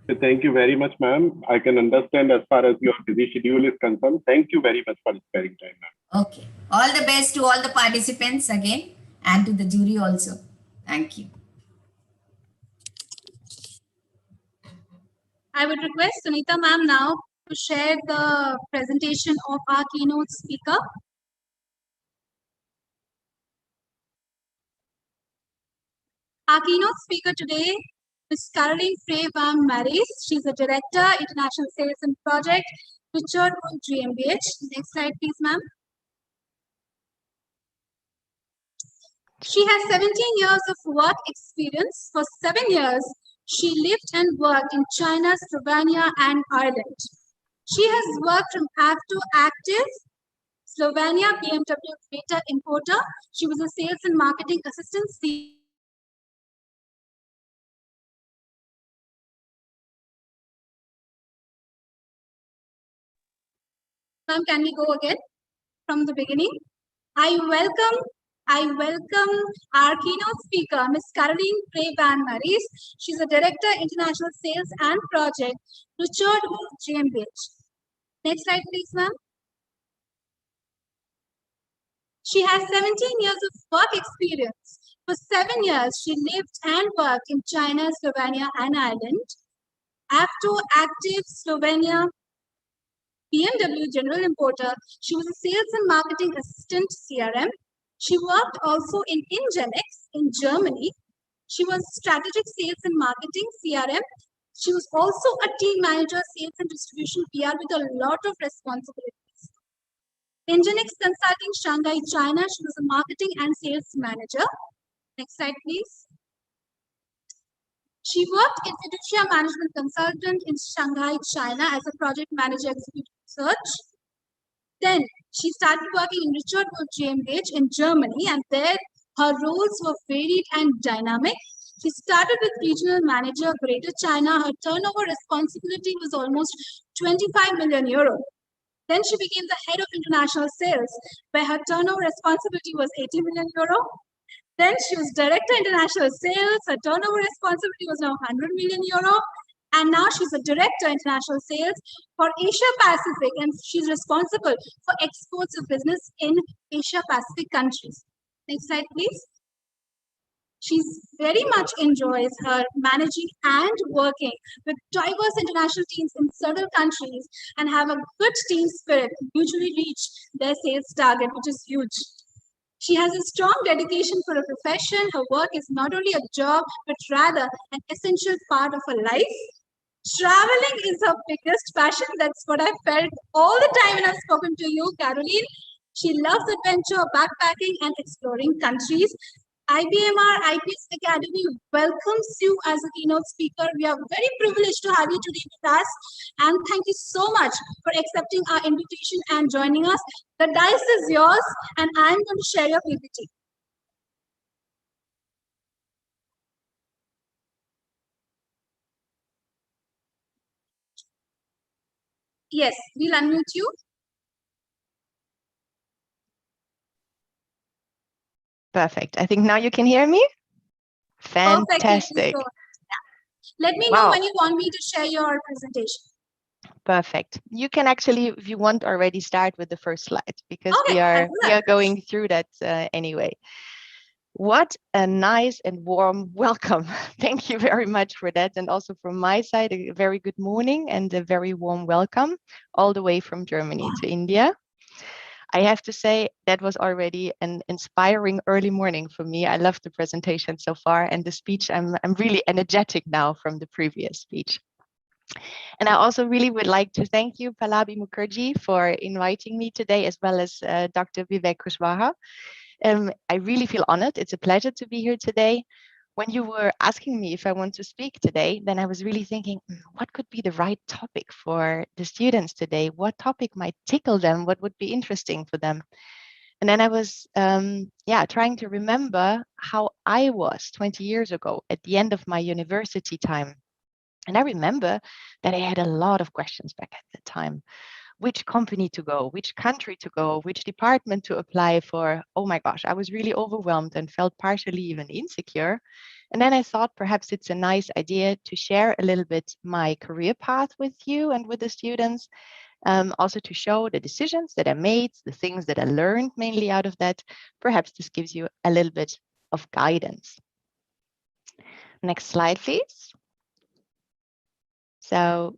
So thank you very much, ma'am. I can understand as far as your busy schedule is concerned. Thank you very much for sparing time, ma'am. Okay. All the best to all the participants again and to the jury also. Thank you. I would request Sunita ma'am now to share the presentation of our keynote speaker. Our keynote speaker today is Caroline Frey Van Maris. She's a director, International Sales and Project, Richard GmbH. Next slide, please, ma'am. She has 17 years of work experience. For 7 years, she lived and worked in China, Slovenia, and Ireland. She has worked from Avto Active, Slovenia, BMW Beta importer. She was a sales and marketing assistant. Ma'am, can we go again from the beginning? I welcome our keynote speaker, Ms. Caroline Frey Van Maris. She's a director, international sales and project, Richard GmbH. Next slide, please, ma'am. She has 17 years of work experience. For 7 years, she lived and worked in China, Slovenia, and Ireland. Avto Active Slovenia, BMW General Importer. She was a sales and marketing assistant CRM. She worked also in Ingenex in Germany. She was strategic sales and marketing CRM. She was also a team manager, sales and distribution PR with a lot of responsibilities. Ingenex Consulting, Shanghai, China. She was a marketing and sales manager. Next slide, please. She worked in fiducia management consultant in Shanghai, China as a project manager executive research. Then she started working in Richard GmbH in Germany, and there her roles were varied and dynamic. She started with regional manager Greater China. Her turnover responsibility was almost 25 million euro. Then she became the head of international sales, where her turnover responsibility was 80 million euro. Then she was director international sales. Her turnover responsibility was now 100 million euro. And now she's a director international sales for Asia Pacific, and she's responsible for exports of business in Asia Pacific countries. Next slide, please. She's very much enjoys her managing and working with diverse international teams in several countries and have a good team spirit to usually reach their sales target, which is huge. She has a strong dedication for her profession. Her work is not only a job, but rather an essential part of her life. Traveling is her biggest passion. That's what I felt all the time when I've spoken to you, Caroline. She loves adventure, backpacking, and exploring countries. IBMR IPS Academy welcomes you as a keynote speaker. We are very privileged to have you today with us. And thank you so much for accepting our invitation and joining us. The dice is yours, and I'm going to share your PPT. Yes, we'll unmute you. Perfect. I think now you can hear me. Perfect. Fantastic. Let me know when you want me to share your presentation. Perfect. You can actually, if you want, already start with the first slide because Okay, we are going through that anyway. What a nice and warm welcome. Thank you very much for that. And also from my side, a very good morning and a very warm welcome all the way from Germany to India. I have to say that was already an inspiring early morning for me. I loved the presentation so far and the speech. I'm really energetic now from the previous speech. And I also really would like to thank you, Pallavi Mukherjee, for inviting me today, as well as Dr. Vivek Kushwaha. I really feel honored. It's a pleasure to be here today. When you were asking me if I want to speak today, then I was really thinking, what could be the right topic for the students today? What topic might tickle them? What would be interesting for them? And then I was, trying to remember how I was 20 years ago at the end of my university time. And I remember that I had a lot of questions back at the time. Which company to go, which country to go, which department to apply for. Oh my gosh, I was really overwhelmed and felt partially even insecure. And then I thought perhaps it's a nice idea to share a little bit my career path with you and with the students, also to show the decisions that I made, the things that I learned mainly out of that. Perhaps this gives you a little bit of guidance. Next slide, please. So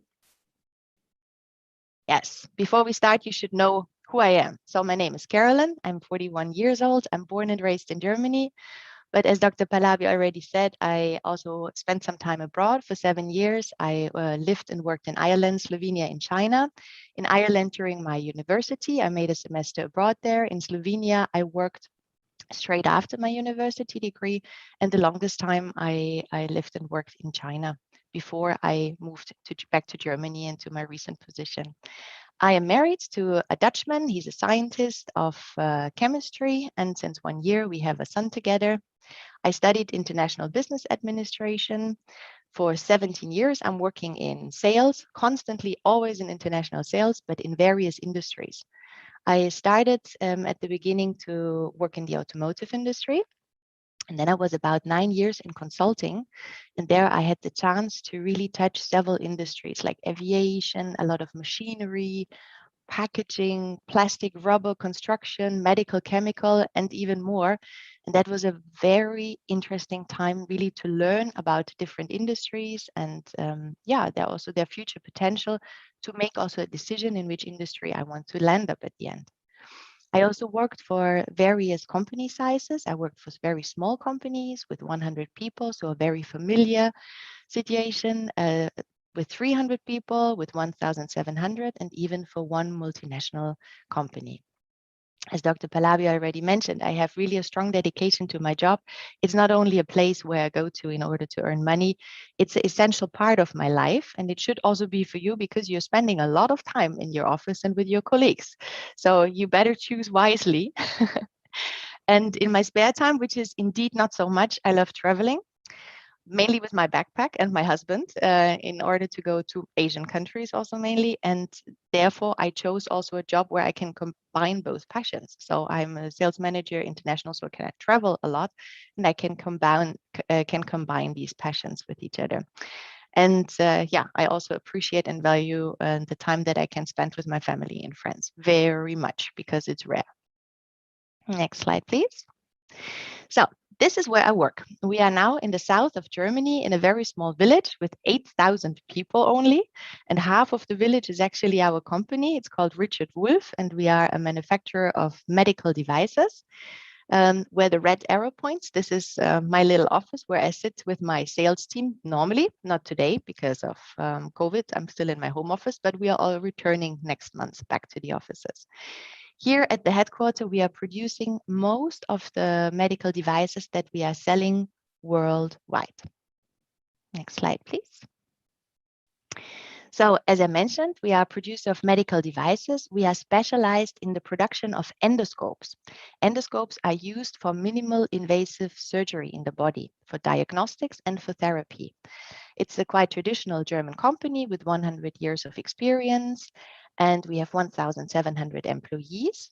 yes, before we start, you should know who I am. So my name is Carolyn. I'm 41 years old. I'm born and raised in Germany. But as Dr. Pallavi already said, I also spent some time abroad for 7 years. I lived and worked in Ireland, Slovenia, and China. In Ireland during my university, I made a semester abroad there. In Slovenia, I worked straight after my university degree. And the longest time I lived and worked in China before I moved back to Germany and to my recent position. I am married to a Dutchman. He's a scientist of chemistry. And since 1 year, we have a son together. I studied international business administration. For 17 years, I'm working in sales, constantly always in international sales, but in various industries. I started at the beginning to work in the automotive industry. And then I was about 9 years in consulting. And there I had the chance to really touch several industries like aviation, a lot of machinery, packaging, plastic, rubber, construction, medical, chemical, and even more. And that was a very interesting time really to learn about different industries and they're also their future potential to make also a decision in which industry I want to land up at the end. I also worked for various company sizes. I worked for very small companies with 100 people, so a very familiar situation, with 300 people, with 1,700, and even for one multinational company. As Dr. Pallavi already mentioned, I have really a strong dedication to my job. It's not only a place where I go to in order to earn money, it's an essential part of my life. And it should also be for you because you're spending a lot of time in your office and with your colleagues. So you better choose wisely. And in my spare time, which is indeed not so much, I love traveling, mainly with my backpack and my husband, in order to go to Asian countries also mainly. And therefore, I chose also a job where I can combine both passions. So I'm a sales manager international, so I travel a lot, and I can combine these passions with each other. And I also appreciate and value the time that I can spend with my family and friends very much because it's rare. Next slide, please. So this is where I work. We are now in the south of Germany in a very small village with 8,000 people only. And half of the village is actually our company. It's called Richard Wolf, and we are a manufacturer of medical devices. Where the red arrow points, this is my little office where I sit with my sales team normally, not today because of COVID. I'm still in my home office, but we are all returning next month back to the offices. Here at the headquarters, we are producing most of the medical devices that we are selling worldwide. Next slide, please. So as I mentioned, we are a producer of medical devices. We are specialized in the production of endoscopes. Endoscopes are used for minimal invasive surgery in the body, for diagnostics and for therapy. It's a quite traditional German company with 100 years of experience, and we have 1,700 employees.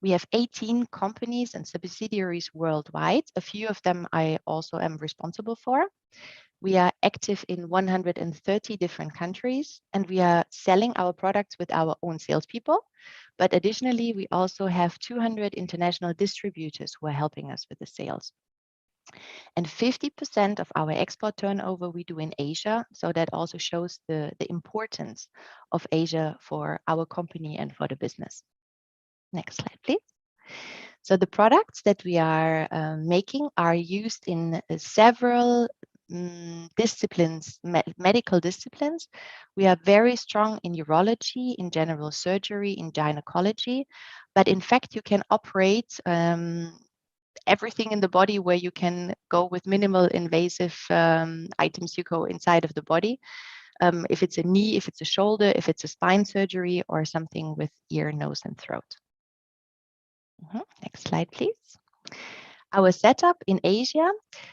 We have 18 companies and subsidiaries worldwide. A few of them I also am responsible for. We are active in 130 different countries, and we are selling our products with our own salespeople. But additionally, we also have 200 international distributors who are helping us with the sales. And 50% of our export turnover we do in Asia. So that also shows the importance of Asia for our company and for the business. Next slide, please. So the products that we are making are used in several disciplines, medical disciplines. We are very strong in urology, in general surgery, in gynecology, but in fact you can operate everything in the body where you can go with minimal invasive items. You go inside of the body. If it's a knee, if it's a shoulder, if it's a spine surgery, or something with ear, nose, and throat. Next slide, please. Our setup in Asia.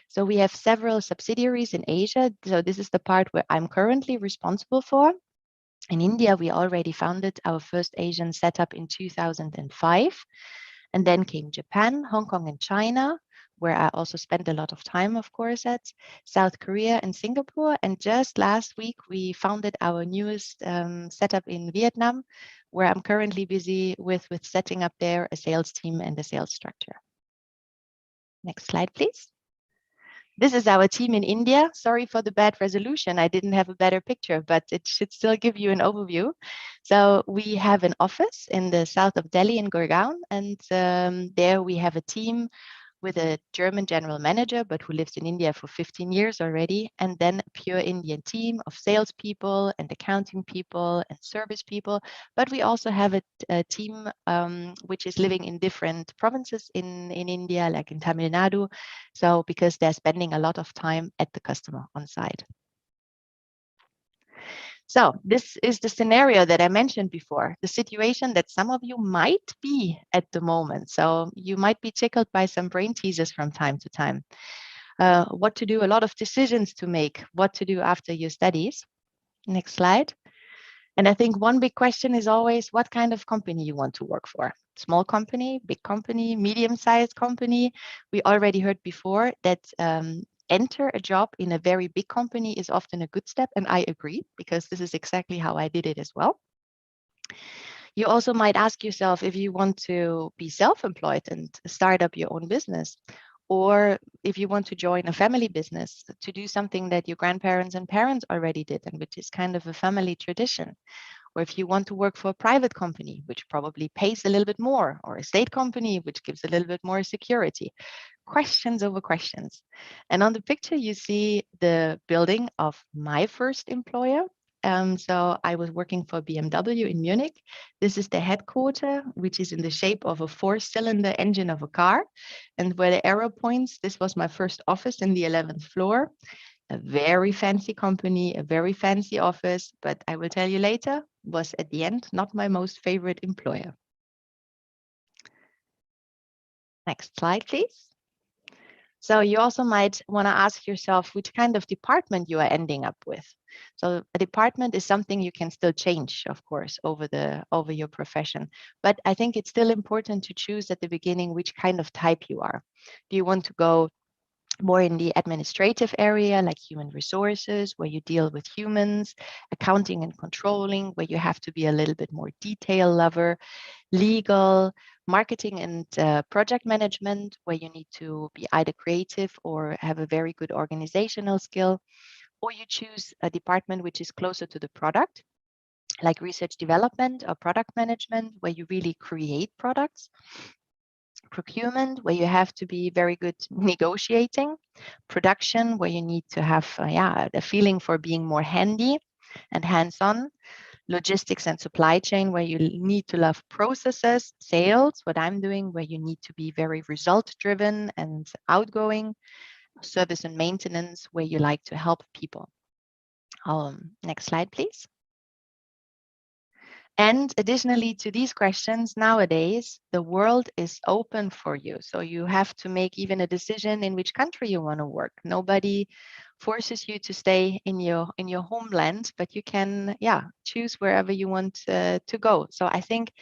So we have several subsidiaries in Asia. So this is the part where I'm currently responsible for. In India, we already founded our first Asian setup in 2005. And then came Japan, Hong Kong, and China, where I also spent a lot of time, of course, at South Korea and Singapore. And just last week, we founded our newest setup in Vietnam, where I'm currently busy with setting up there a sales team and a sales structure. Next slide, please. This is our team in India. Sorry for the bad resolution. I didn't have a better picture, but it should still give you an overview. So we have an office in the south of Delhi in Gurgaon, and there we have a team with a German general manager, but who lives in India for 15 years already, and then a pure Indian team of salespeople and accounting people and service people. But we also have a team which is living in different provinces in India, like in Tamil Nadu. So because they're spending a lot of time at the customer on site. So this is the scenario that I mentioned before, the situation that some of you might be at the moment. So you might be tickled by some brain teasers from time to time. What to do, a lot of decisions to make, what to do after your studies. Next slide. And I think one big question is always what kind of company you want to work for. Small company, big company, medium-sized company. We already heard before that enter a job in a very big company is often a good step. And I agree, because this is exactly how I did it as well. You also might ask yourself if you want to be self-employed and start up your own business, or if you want to join a family business to do something that your grandparents and parents already did and which is kind of a family tradition. Or if you want to work for a private company, which probably pays a little bit more, or a state company, which gives a little bit more security. Questions over questions. And on the picture, you see the building of my first employer. So I was working for BMW in Munich. This is the headquarter, which is in the shape of a 4-cylinder engine of a car. And where the arrow points, this was my first office in the 11th floor. A very fancy company, a very fancy office, but I will tell you later, was at the end not my most favorite employer. Next slide, please. So you also might want to ask yourself which kind of department you are ending up with. So a department is something you can still change, of course, over your profession. But I think it's still important to choose at the beginning which kind of type you are. Do you want to go more in the administrative area, like human resources, where you deal with humans, accounting and controlling, where you have to be a little bit more detail lover, legal, marketing and project management, where you need to be either creative or have a very good organizational skill, or you choose a department which is closer to the product, like research development or product management, where you really create products. Procurement, where you have to be very good negotiating. Production, where you need to have the feeling for being more handy and hands-on. Logistics and supply chain, where you need to love processes. Sales, what I'm doing, where you need to be very result-driven and outgoing. Service and maintenance, where you like to help people. Next slide, please. And additionally to these questions, nowadays, the world is open for you. So you have to make even a decision in which country you want to work. Nobody forces you to stay in your homeland, but you can, choose wherever you want to go. So I think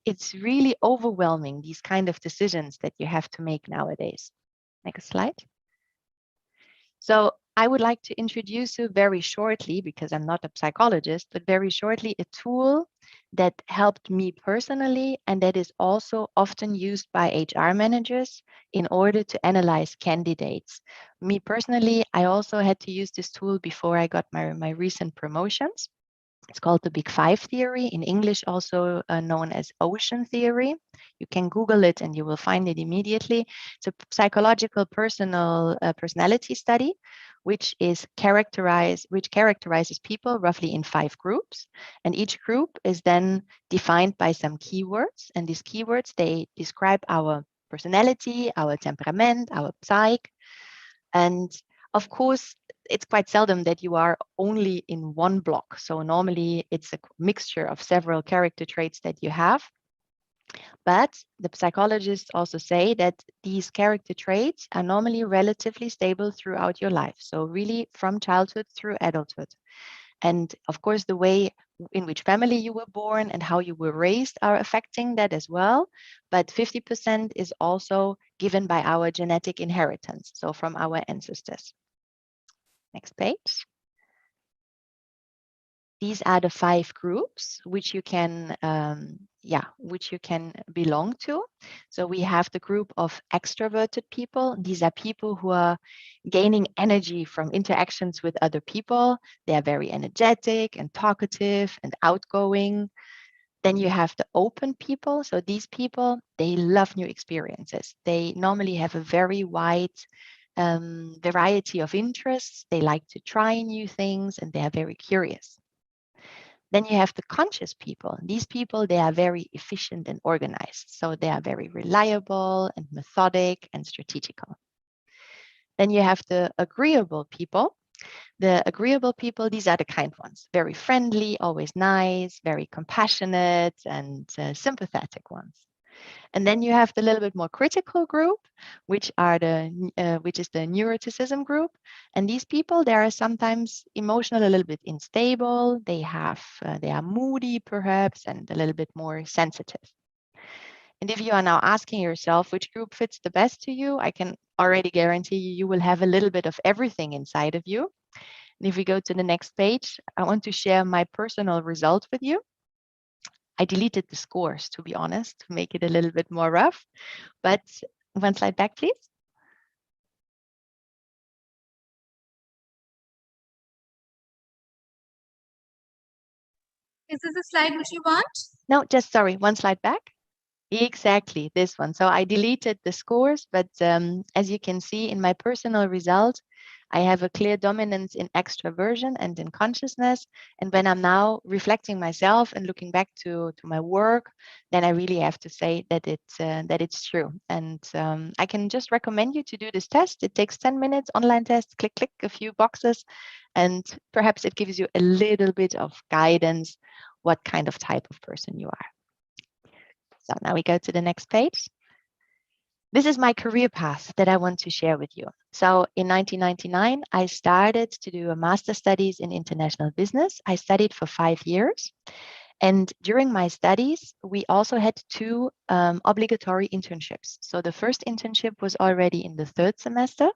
it's really overwhelming, these kind of decisions that you have to make nowadays. Next slide. So I would like to introduce you very shortly, because I'm not a psychologist, but very shortly, a tool that helped me personally, and that is also often used by HR managers in order to analyze candidates. Me personally, I also had to use this tool before I got my recent promotions. It's called the Big Five theory, in English also known as ocean theory. You can Google it and you will find it immediately. It's a psychological personality study, which characterizes people roughly in 5 groups. And each group is then defined by some keywords. And these keywords, they describe our personality, our temperament, our psyche. And of course, it's quite seldom that you are only in one block. So normally it's a mixture of several character traits that you have. But the psychologists also say that these character traits are normally relatively stable throughout your life. So really from childhood through adulthood. And of course, the way in which family you were born and how you were raised are affecting that as well. But 50% is also given by our genetic inheritance, so from our ancestors. Next page. These are the 5 groups which you can belong to. So we have the group of extroverted people. These are people who are gaining energy from interactions with other people. They are very energetic and talkative and outgoing. Then you have the open people. So these people, they love new experiences. They normally have a very wide variety of interests. They like to try new things and they are very curious. Then you have the conscious people. These people, they are very efficient and organized. So they are very reliable and methodic and strategical. Then you have the agreeable people. The agreeable people, these are the kind ones, very friendly, always nice, very compassionate and sympathetic ones. And then you have the little bit more critical group, which is the neuroticism group. And these people, they are sometimes emotional, a little bit unstable. They are moody perhaps, and a little bit more sensitive. And if you are now asking yourself which group fits the best to you, I can already guarantee you will have a little bit of everything inside of you. And if we go to the next page, I want to share my personal result with you. I deleted the scores, to be honest, to make it a little bit more rough. But one slide back, please. Is this the slide which you want? No, just sorry, one slide back. Exactly, this one. So I deleted the scores, but as you can see in my personal result, I have a clear dominance in extraversion and in consciousness. And when I'm now reflecting myself and looking back to my work, then I really have to say that it's true. And I can just recommend you to do this test. It takes 10 minutes, online test, click, click, a few boxes, and perhaps it gives you a little bit of guidance what kind of type of person you are. So now we go to the next page. This is my career path that I want to share with you. So in 1999, I started to do a master's studies in international business. I studied for 5 years. And during my studies, we also had 2 obligatory internships. So the first internship was already in the 3rd semester,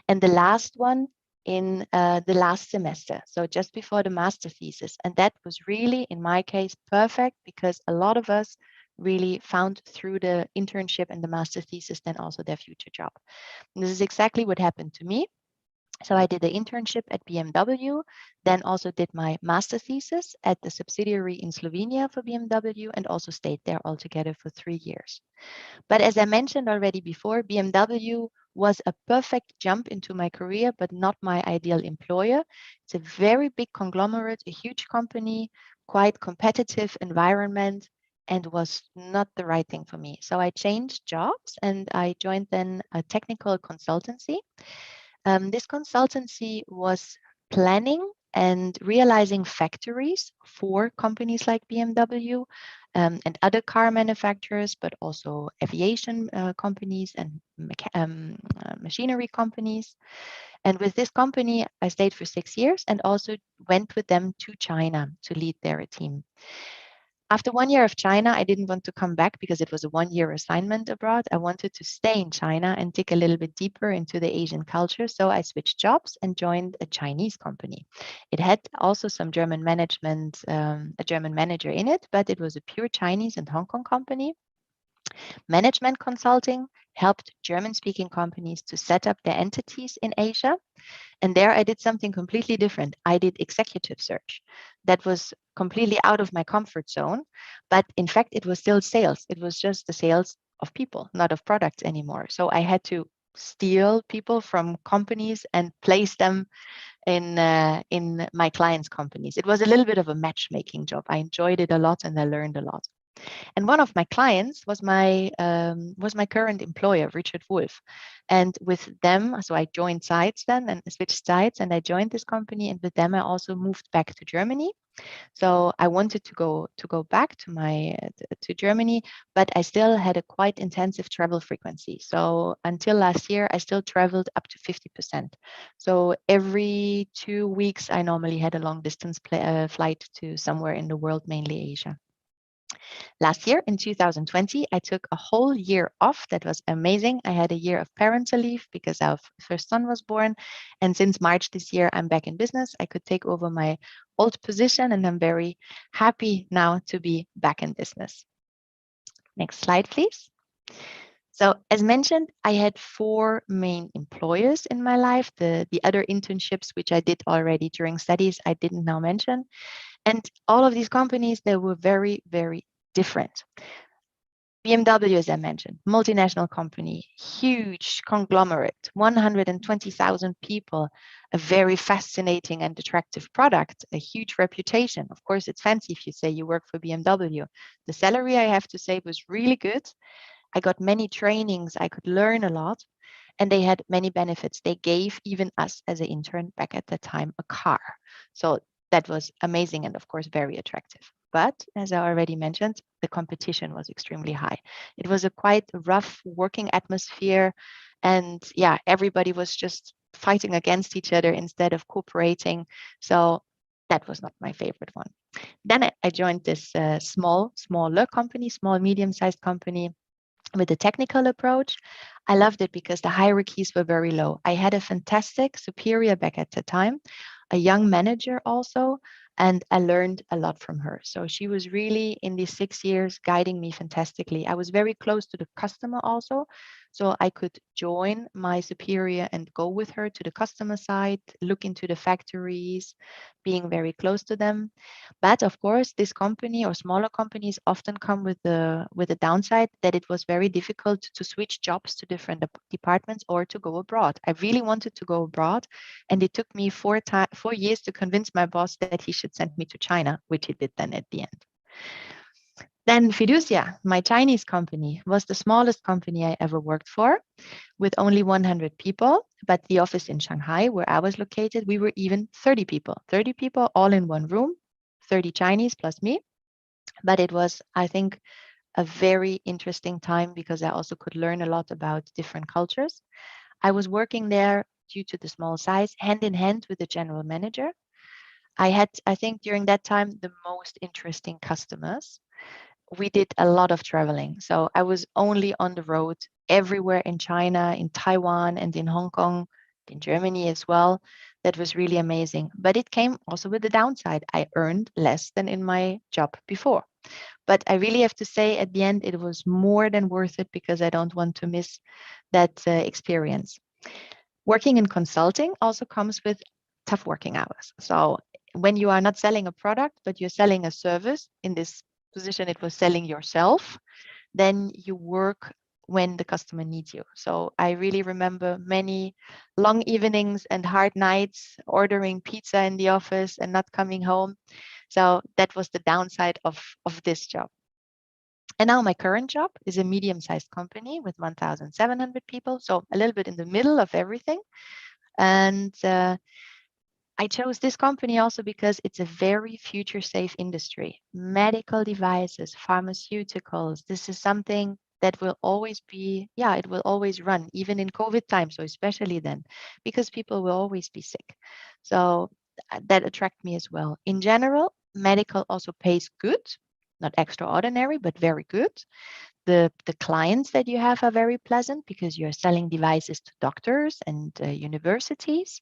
and the last one in the last semester, so just before the master thesis. And that was really, in my case, perfect, because a lot of us really found through the internship and the master thesis then also their future job. And this is exactly what happened to me. So I did the internship at BMW, then also did my master thesis at the subsidiary in Slovenia for BMW, and also stayed there altogether for 3 years. But as I mentioned already before, BMW was a perfect jump into my career, but not my ideal employer. It's a very big conglomerate, a huge company, quite competitive environment, and was not the right thing for me. So I changed jobs and I joined then a technical consultancy. This consultancy was planning and realizing factories for companies like BMW and other car manufacturers, but also aviation companies and machinery companies. And with this company, I stayed for 6 years and also went with them to China to lead their team. After 1 year of China, I didn't want to come back because it was a 1 year assignment abroad. I wanted to stay in China and dig a little bit deeper into the Asian culture. So I switched jobs and joined a Chinese company. It had also some German management, a German manager in it, but it was a pure Chinese and Hong Kong company. Management consulting helped German-speaking companies to set up their entities in Asia. And there I did something completely different. I did executive search. That was completely out of my comfort zone. But in fact, it was still sales. It was just the sales of people, not of products anymore. So I had to steal people from companies and place them in my clients' companies. It was a little bit of a matchmaking job. I enjoyed it a lot and I learned a lot. And one of my clients was my current employer, Richard Wolf. And with them, so I joined sites then and switched sites, and I joined this company. And with them, I also moved back to Germany. So I wanted to go back to to Germany, but I still had a quite intensive travel frequency. So until last year, I still traveled up to 50%. So every 2 weeks, I normally had a long distance flight to somewhere in the world, mainly Asia. Last year in 2020, I took a whole year off. That was amazing. I had a year of parental leave because our first son was born. And since March this year, I'm back in business. I could take over my old position, and I'm very happy now to be back in business. Next slide, please. So as mentioned, I had 4 main employers in my life. The other internships, which I did already during studies, I didn't now mention. And all of these companies, they were very, very different. BMW, as I mentioned, multinational company, huge conglomerate, 120,000 people, a very fascinating and attractive product, a huge reputation. Of course, it's fancy if you say you work for BMW. The salary, I have to say, was really good. I got many trainings. I could learn a lot. And they had many benefits. They gave even us as an intern back at the time a car. So that was amazing and, of course, very attractive. But as I already mentioned, the competition was extremely high. It was a quite rough working atmosphere. And yeah, everybody was just fighting against each other instead of cooperating. So that was not my favorite one. Then I joined this smaller company, small, medium-sized company with a technical approach. I loved it because the hierarchies were very low. I had a fantastic superior back at the time, a young manager also, and I learned a lot from her. So she was really in these 6 years guiding me fantastically. I was very close to the customer also. So I could join my superior and go with her to the customer side, look into the factories, being very close to them. But of course, this company or smaller companies often come with the downside that it was very difficult to switch jobs to different departments or to go abroad. I really wanted to go abroad, and it took me 4 years to convince my boss that he should send me to China, which he did then at the end. Then Fiducia, my Chinese company, was the smallest company I ever worked for, with only 100 people. But the office in Shanghai, where I was located, we were even 30 people all in one room, 30 Chinese plus me. But it was, I think, a very interesting time because I also could learn a lot about different cultures. I was working there due to the small size, hand in hand with the general manager. I had, I think, during that time, the most interesting customers. We did a lot of traveling. So I was only on the road everywhere in China, in Taiwan, and in Hong Kong, in Germany as well. That was really amazing. But it came also with the downside. I earned less than in my job before. But I really have to say at the end, it was more than worth it because I don't want to miss that experience. Working in consulting also comes with tough working hours. So when you are not selling a product, but you're selling a service, in this position, it was selling yourself, then you work when the customer needs you. So I really remember many long evenings and hard nights ordering pizza in the office and not coming home. So that was the downside of this job. And now my current job is a medium-sized company with 1,700 people. So a little bit in the middle of everything. And I chose this company also because it's a very future safe industry. Medical devices, pharmaceuticals, this is something that will always be, it will always run, even in COVID time. So especially then, because people will always be sick. So that attracted me as well. In general, medical also pays good. not extraordinary, but very good. The clients that you have are very pleasant because you're selling devices to doctors and universities.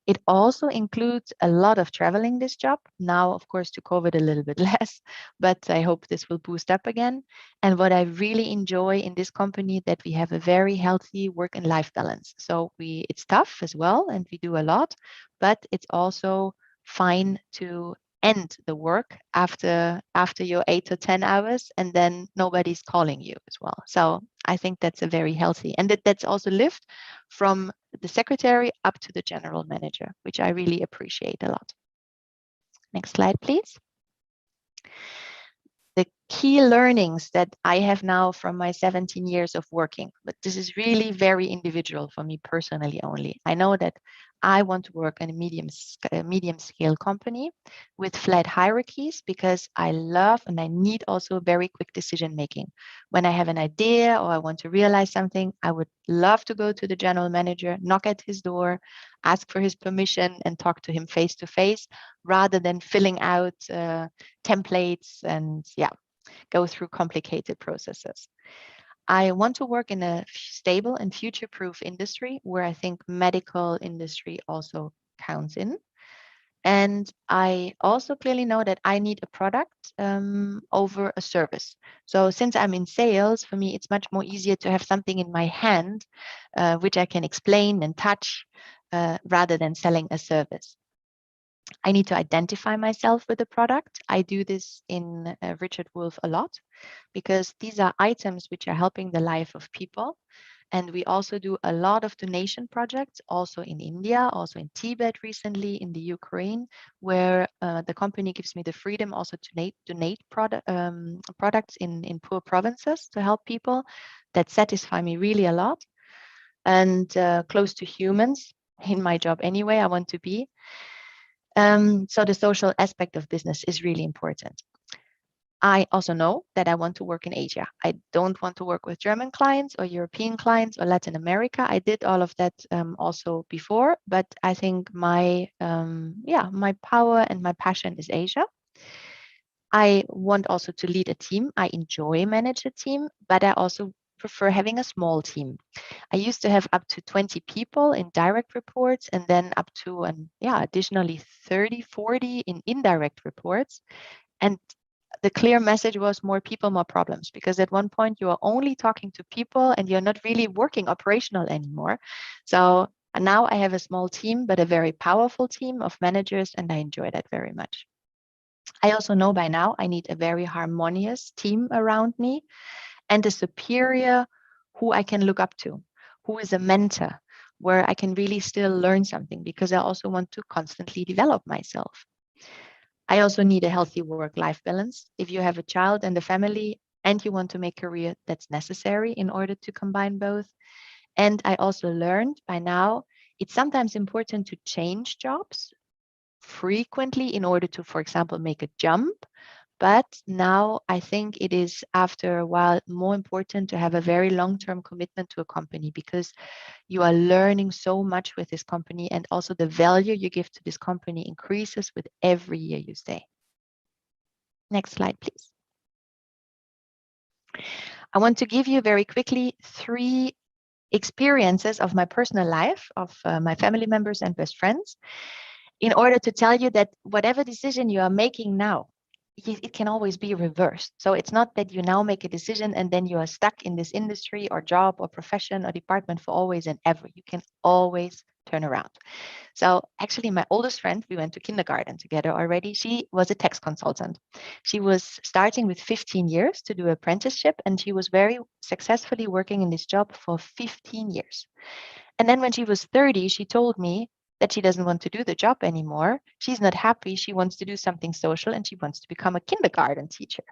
It also includes a lot of traveling, this job. Now, of course, to COVID a little bit less, but I hope this will boost up again. And what I really enjoy in this company that we have a very healthy work and life balance. So it's tough as well, and we do a lot, but it's also fine to end the work after your 8 or 10 hours, and then nobody's calling you as well. So I think that's a very healthy, and that's also lived from the secretary up to the general manager, which I really appreciate a lot. Next slide, please. The key learnings that I have now from my 17 years of working, but this is really very individual for me personally only. I know that I want to work in a medium scale company with flat hierarchies because I love and I need also very quick decision making. When I have an idea or I want to realize something, I would love to go to the general manager, knock at his door, ask for his permission and talk to him face to face rather than filling out templates and go through complicated processes. I want to work in a stable and future-proof industry where I think medical industry also counts in. And I also clearly know that I need a product over a service. So since I'm in sales, for me, it's much more easier to have something in my hand, which I can explain and touch rather than selling a service. I need to identify myself with the product. I do this in Richard Wolf a lot because these are items which are helping the life of people. And we also do a lot of donation projects, also in India, also in Tibet recently, in the Ukraine, where the company gives me the freedom also to donate products in poor provinces to help people that satisfy me really a lot and close to humans in my job anyway, I want to be. So the social aspect of business is really important. I also know that I want to work in Asia. I don't want to work with German clients or European clients or Latin America. I did all of that also before, but I think my power and my passion is Asia. I want also to lead a team. I enjoy manage a team, but I also prefer having a small team. I used to have up to 20 people in direct reports and then up to additionally 30, 40 in indirect reports. And the clear message was more people, more problems, because at one point you are only talking to people and you're not really working operational anymore. So now I have a small team, but a very powerful team of managers, and I enjoy that very much. I also know by now I need a very harmonious team around me and a superior who I can look up to, who is a mentor, where I can really still learn something because I also want to constantly develop myself. I also need a healthy work-life balance. If you have a child and a family and you want to make a career, that's necessary in order to combine both. And I also learned by now, it's sometimes important to change jobs frequently in order to, for example, make a jump. But now I think it is after a while more important to have a very long-term commitment to a company because you are learning so much with this company and also the value you give to this company increases with every year you stay. Next slide, please. I want to give you very quickly 3 experiences of my personal life, of my family members and best friends, in order to tell you that whatever decision you are making now, it can always be reversed. So it's not that you now make a decision and then you are stuck in this industry or job or profession or department for always and ever. You can always turn around. So actually my oldest friend, we went to kindergarten together already. She was a tax consultant. She was starting with 15 years to do apprenticeship and she was very successfully working in this job for 15 years. And then when she was 30, she told me that she doesn't want to do the job anymore. She's not happy. She wants to do something social and she wants to become a kindergarten teacher.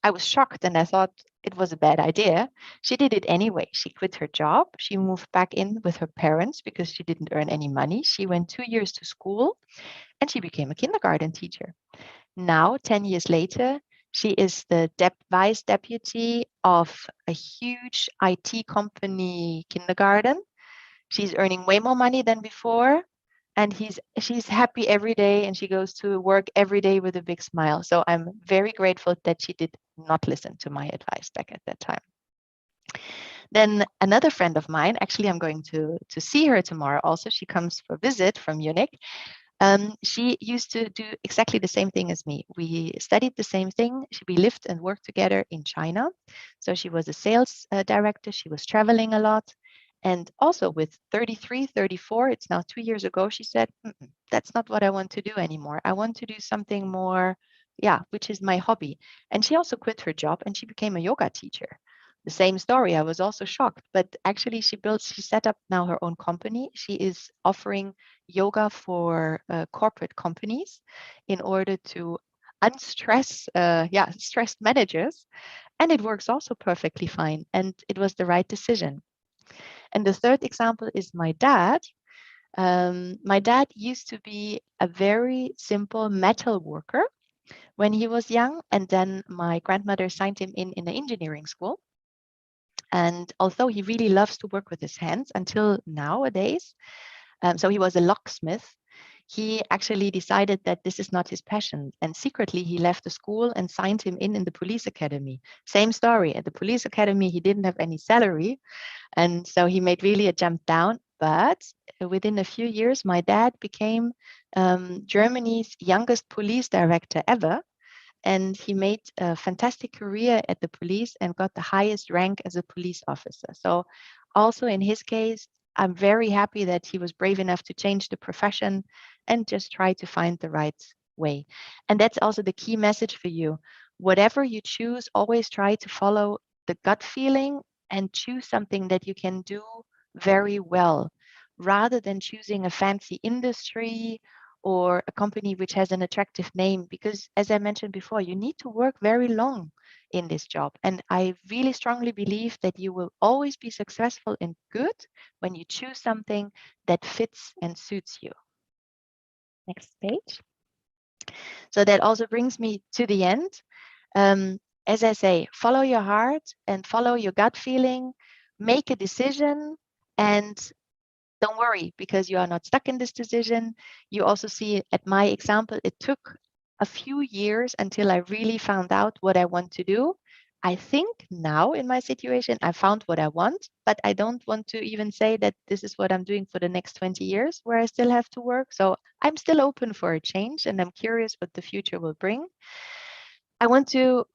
I was shocked and I thought it was a bad idea. She did it anyway. She quit her job. She moved back in with her parents because she didn't earn any money. She went 2 years to school and she became a kindergarten teacher. Now, 10 years later, she is the vice deputy of a huge IT company kindergarten. She's earning way more money than before. and she's happy every day, and she goes to work every day with a big smile. So I'm very grateful that she did not listen to my advice back at that time. Then another friend of mine, actually, I'm going to see her tomorrow also. She comes for a visit from Munich. She used to do exactly the same thing as me. We studied the same thing. We lived and worked together in China. So she was a sales director. She was traveling a lot. And also with 33, 34, it's now 2 years ago, she said, that's not what I want to do anymore. I want to do something more, which is my hobby. And she also quit her job and she became a yoga teacher. The same story. I was also shocked, but actually she set up now her own company. She is offering yoga for corporate companies in order to unstress stressed managers, and it works also perfectly fine, and it was the right decision. And the third example is my dad. My dad used to be a very simple metal worker when he was young, and then my grandmother signed him in an engineering school. And although he really loves to work with his hands until nowadays, so he was a locksmith, he actually decided that this is not his passion. And secretly, he left the school and signed him in the police academy. Same story. At the police academy, he didn't have any salary. And so he made really a jump down. But within a few years, my dad became Germany's youngest police director ever. And he made a fantastic career at the police and got the highest rank as a police officer. So also in his case, I'm very happy that he was brave enough to change the profession and just try to find the right way. And that's also the key message for you. Whatever you choose, always try to follow the gut feeling and choose something that you can do very well, rather than choosing a fancy industry or a company which has an attractive name, because as I mentioned before, you need to work very long in this job. And I really strongly believe that you will always be successful and good when you choose something that fits and suits you. Next page. So that also brings me to the end. As I say, follow your heart and follow your gut feeling, make a decision, and don't worry, because you are not stuck in this decision. You also see at my example, it took a few years until I really found out what I want to do. I think now in my situation, I found what I want, but I don't want to even say that this is what I'm doing for the next 20 years where I still have to work. So I'm still open for a change, and I'm curious what the future will bring. I want to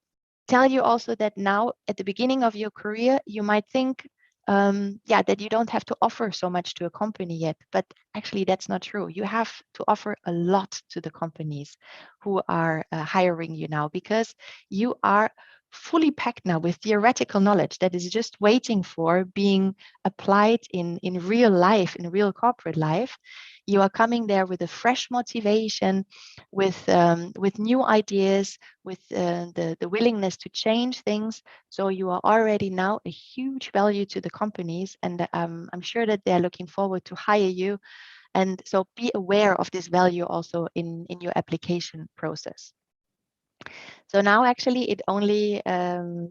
tell you also that now at the beginning of your career, you might think, that you don't have to offer so much to a company yet, but actually that's not true. You have to offer a lot to the companies who are hiring you now, because you are fully packed now with theoretical knowledge that is just waiting for being applied in real life, in real corporate life. You are coming there with a fresh motivation, with new ideas, with the willingness to change things. So you are already now a huge value to the companies, and I'm sure that they're looking forward to hire you. And so be aware of this value also in your application process. So now actually it only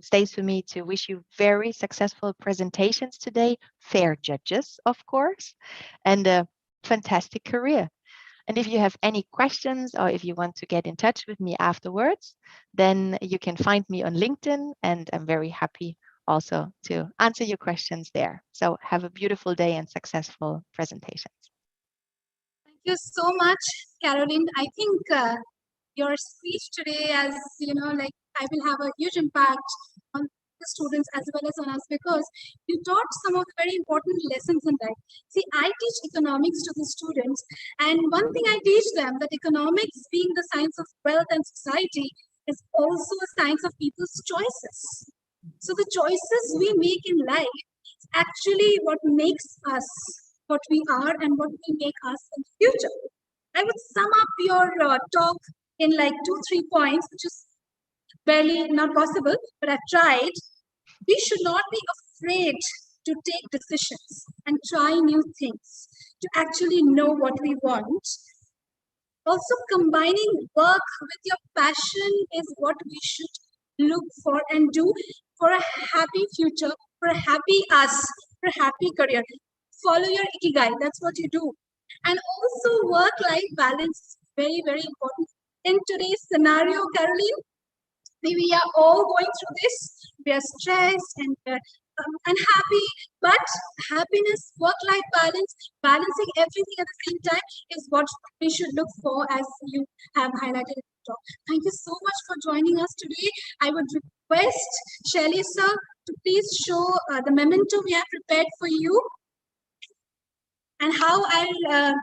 stays for me to wish you very successful presentations today, fair judges, of course, and a fantastic career. And if you have any questions or if you want to get in touch with me afterwards, then you can find me on LinkedIn, and I'm very happy also to answer your questions there. So have a beautiful day and successful presentations. Thank you so much, Caroline. I think your speech today, as you know, like I will have a huge impact on the students as well as on us, because you taught some of the very important lessons in life. See, I teach economics to the students, and one thing I teach them, that economics, being the science of wealth and society, is also a science of people's choices. So the choices we make in life is actually what makes us what we are and what will make us in the future. I would sum up your talk in like 2-3 points, which is barely not possible, but I've tried. We should not be afraid to take decisions and try new things, to actually know what we want. Also, combining work with your passion is what we should look for and do for a happy future, for a happy us, for a happy career. Follow your ikigai. That's what you do. And also work-life balance is very, very important in today's scenario, Caroline. We are all going through this. We are stressed and we're unhappy, but happiness, work-life balance, balancing everything at the same time is what we should look for, as you have highlighted in the talk. Thank you so much for joining us today. I would request Shelly sir to please show the memento we have prepared for you and how I'll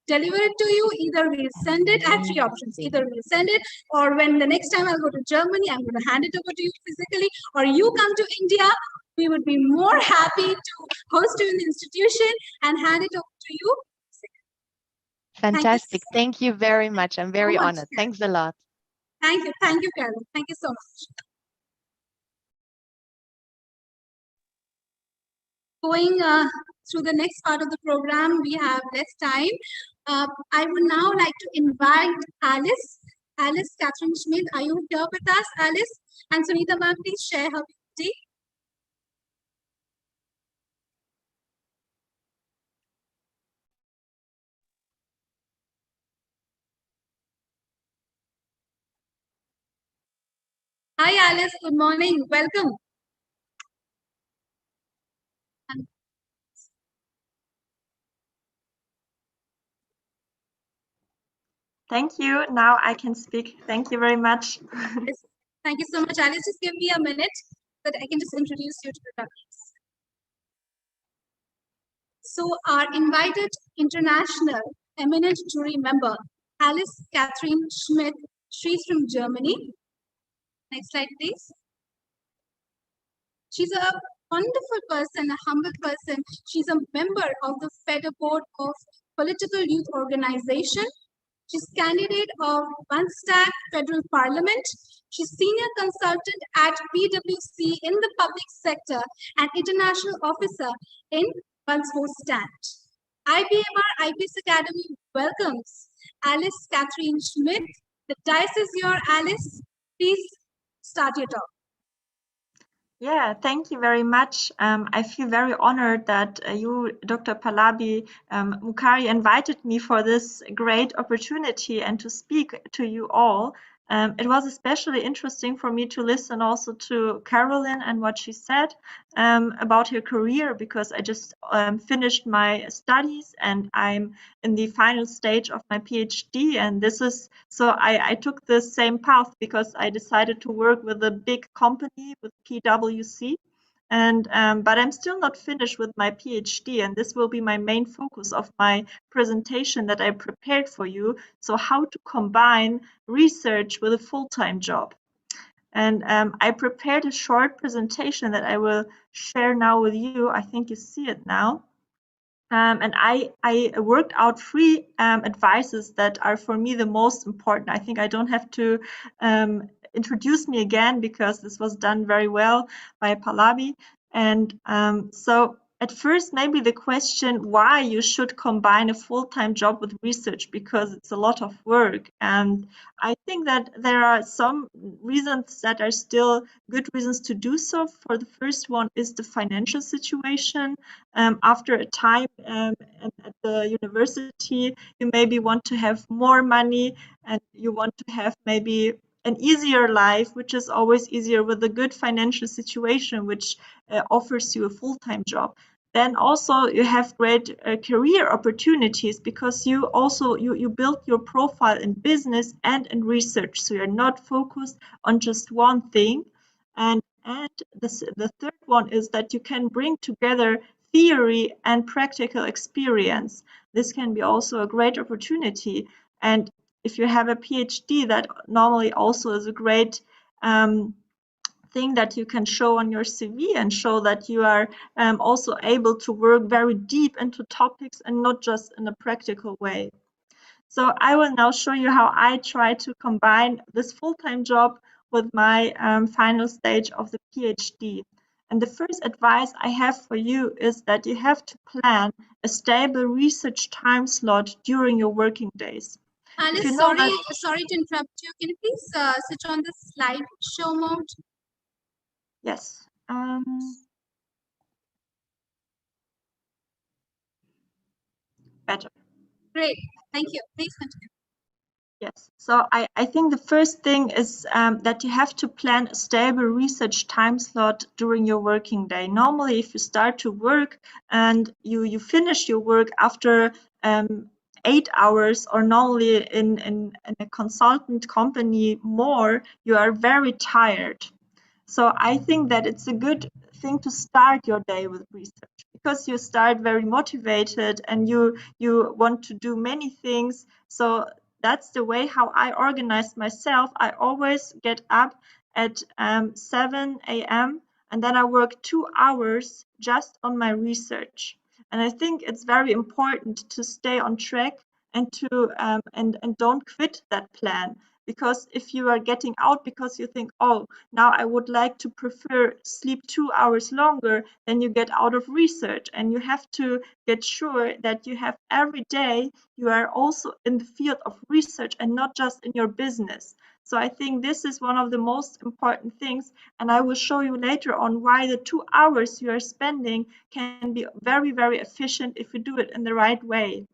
deliver it to you. Either we'll send it. I have three options. Either we'll send it, or when the next time I'll go to Germany, I'm going to hand it over to you physically, or you come to India. We would be more happy to host you in the institution and hand it over to you. Fantastic. Thank you very much. I'm very much, honored. Thanks a lot. Thank you, Carol. Thank you so much. Going through the next part of the program, we have less time. I would now like to invite Alice Catherine Schmidt. Are you here with us, Alice? And Sunita ma'am, please share her PPT. Hi, Alice. Good morning. Welcome. Thank you. Now I can speak. Thank you very much. Thank you so much, Alice. Just give me a minute so that I can just introduce you to the doctors. So our invited international eminent jury member, Alice Catherine Schmidt, she's from Germany. Next slide, please. She's a wonderful person, a humble person. She's a member of the FEDER Board of Political Youth Organization. She's candidate of Bundestag Federal Parliament. She's senior consultant at PwC in the public sector and international officer in Bundesvorstand. IBMR IPS Academy welcomes Alice Catherine Schmidt. The dice is yours, Alice. Please start your talk. Yeah, thank you very much. I feel very honored that you, Dr. Pallavi Mukherjee, invited me for this great opportunity and to speak to you all. It was especially interesting for me to listen also to Carolyn and what she said about her career, because I just finished my studies and I'm in the final stage of my PhD. And this is, so I took the same path because I decided to work with a big company, with PwC. And but I'm still not finished with my PhD, and this will be my main focus of my presentation that I prepared for you. So how to combine research with a full-time job. And I prepared a short presentation that I will share now with you. I think you see it now. And I worked out 3 advices that are for me the most important. I think I don't have to introduce me again because this was done very well by Pallavi. And so at first, maybe the question why you should combine a full-time job with research, because it's a lot of work. And I think that there are some reasons that are still good reasons to do so. For the first one is the financial situation. After a time at the university, you maybe want to have more money and you want to have maybe an easier life, which is always easier with a good financial situation, which offers you a full-time job. Then also you have great career opportunities because you also you build your profile in business and in research, so you're not focused on just one thing. And the third one is that you can bring together theory and practical experience. This can be also a great opportunity. And if you have a PhD, that normally also is a great thing that you can show on your CV and show that you are also able to work very deep into topics and not just in a practical way. So I will now show you how I try to combine this full-time job with my final stage of the PhD. And the first advice I have for you is that you have to plan a stable research time slot during your working days. Alice, you know sorry to interrupt you. Can you please switch on the slideshow mode? Yes. Better. Great. Thank you. Please continue. Yes, so I think the first thing is that you have to plan a stable research time slot during your working day. Normally, if you start to work and you finish your work after 8 hours, or normally in a consultant company more, you are very tired. So I think that it's a good thing to start your day with research, because you start very motivated and you want to do many things. So that's the way how I organize myself. I always get up at 7 a.m. and then I work 2 hours just on my research. And I think it's very important to stay on track and to and don't quit that plan. Because if you are getting out because you think, oh, now I would like to prefer sleep 2 hours longer, then you get out of research. And you have to get sure that you have every day, you are also in the field of research and not just in your business. So I think this is one of the most important things. And I will show you later on why the 2 hours you are spending can be very, very efficient if you do it in the right way.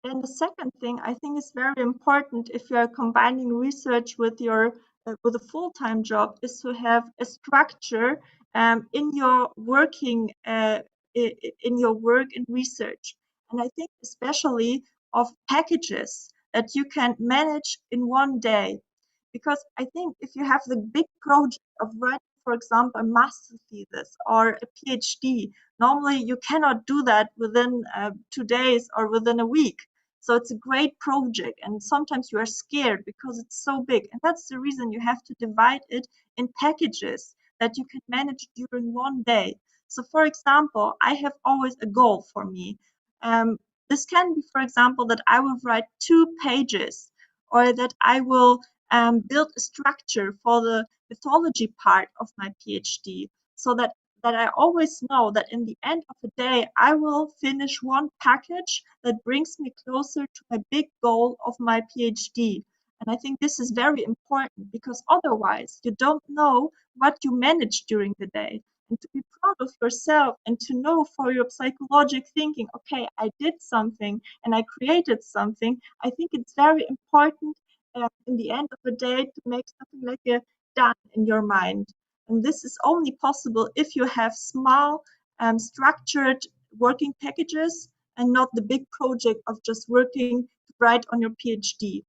Then the second thing I think is very important if you are combining research with your with a full-time job is to have a structure in your working in your work and research. And I think especially of packages that you can manage in one day. Because I think if you have the big project of writing, for example, a master thesis or a PhD, normally you cannot do that within 2 days or within a week. So it's a great project, and sometimes you are scared because it's so big. And that's the reason you have to divide it in packages that you can manage during one day. So, for example, I have always a goal for me. This can be, for example, that I will write 2 pages, or that I will build a structure for the mythology part of my PhD, so that I always know that in the end of the day, I will finish one package that brings me closer to my big goal of my PhD. And I think this is very important, because otherwise you don't know what you manage during the day. And to be proud of yourself and to know for your psychological thinking, okay, I did something and I created something, I think it's very important in the end of the day to make something like a done in your mind. And this is only possible if you have small, structured working packages and not the big project of just working right on your PhD.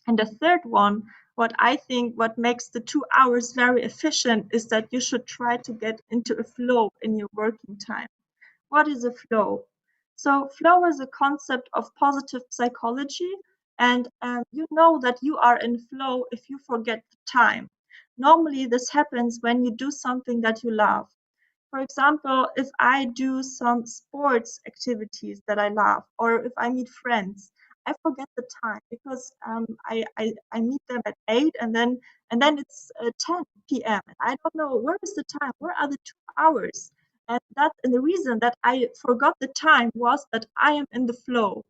And the third one, what I think what makes the 2 hours very efficient is that you should try to get into a flow in your working time. What is a flow? So flow is a concept of positive psychology, and you know that you are in flow if you forget the time. Normally, this happens when you do something that you love. For example, if I do some sports activities that I love, or if I meet friends, I forget the time because I meet them at 8, and then it's 10 p.m. and I don't know where is the time, where are the 2 hours, and the reason that I forgot the time was that I am in the flow.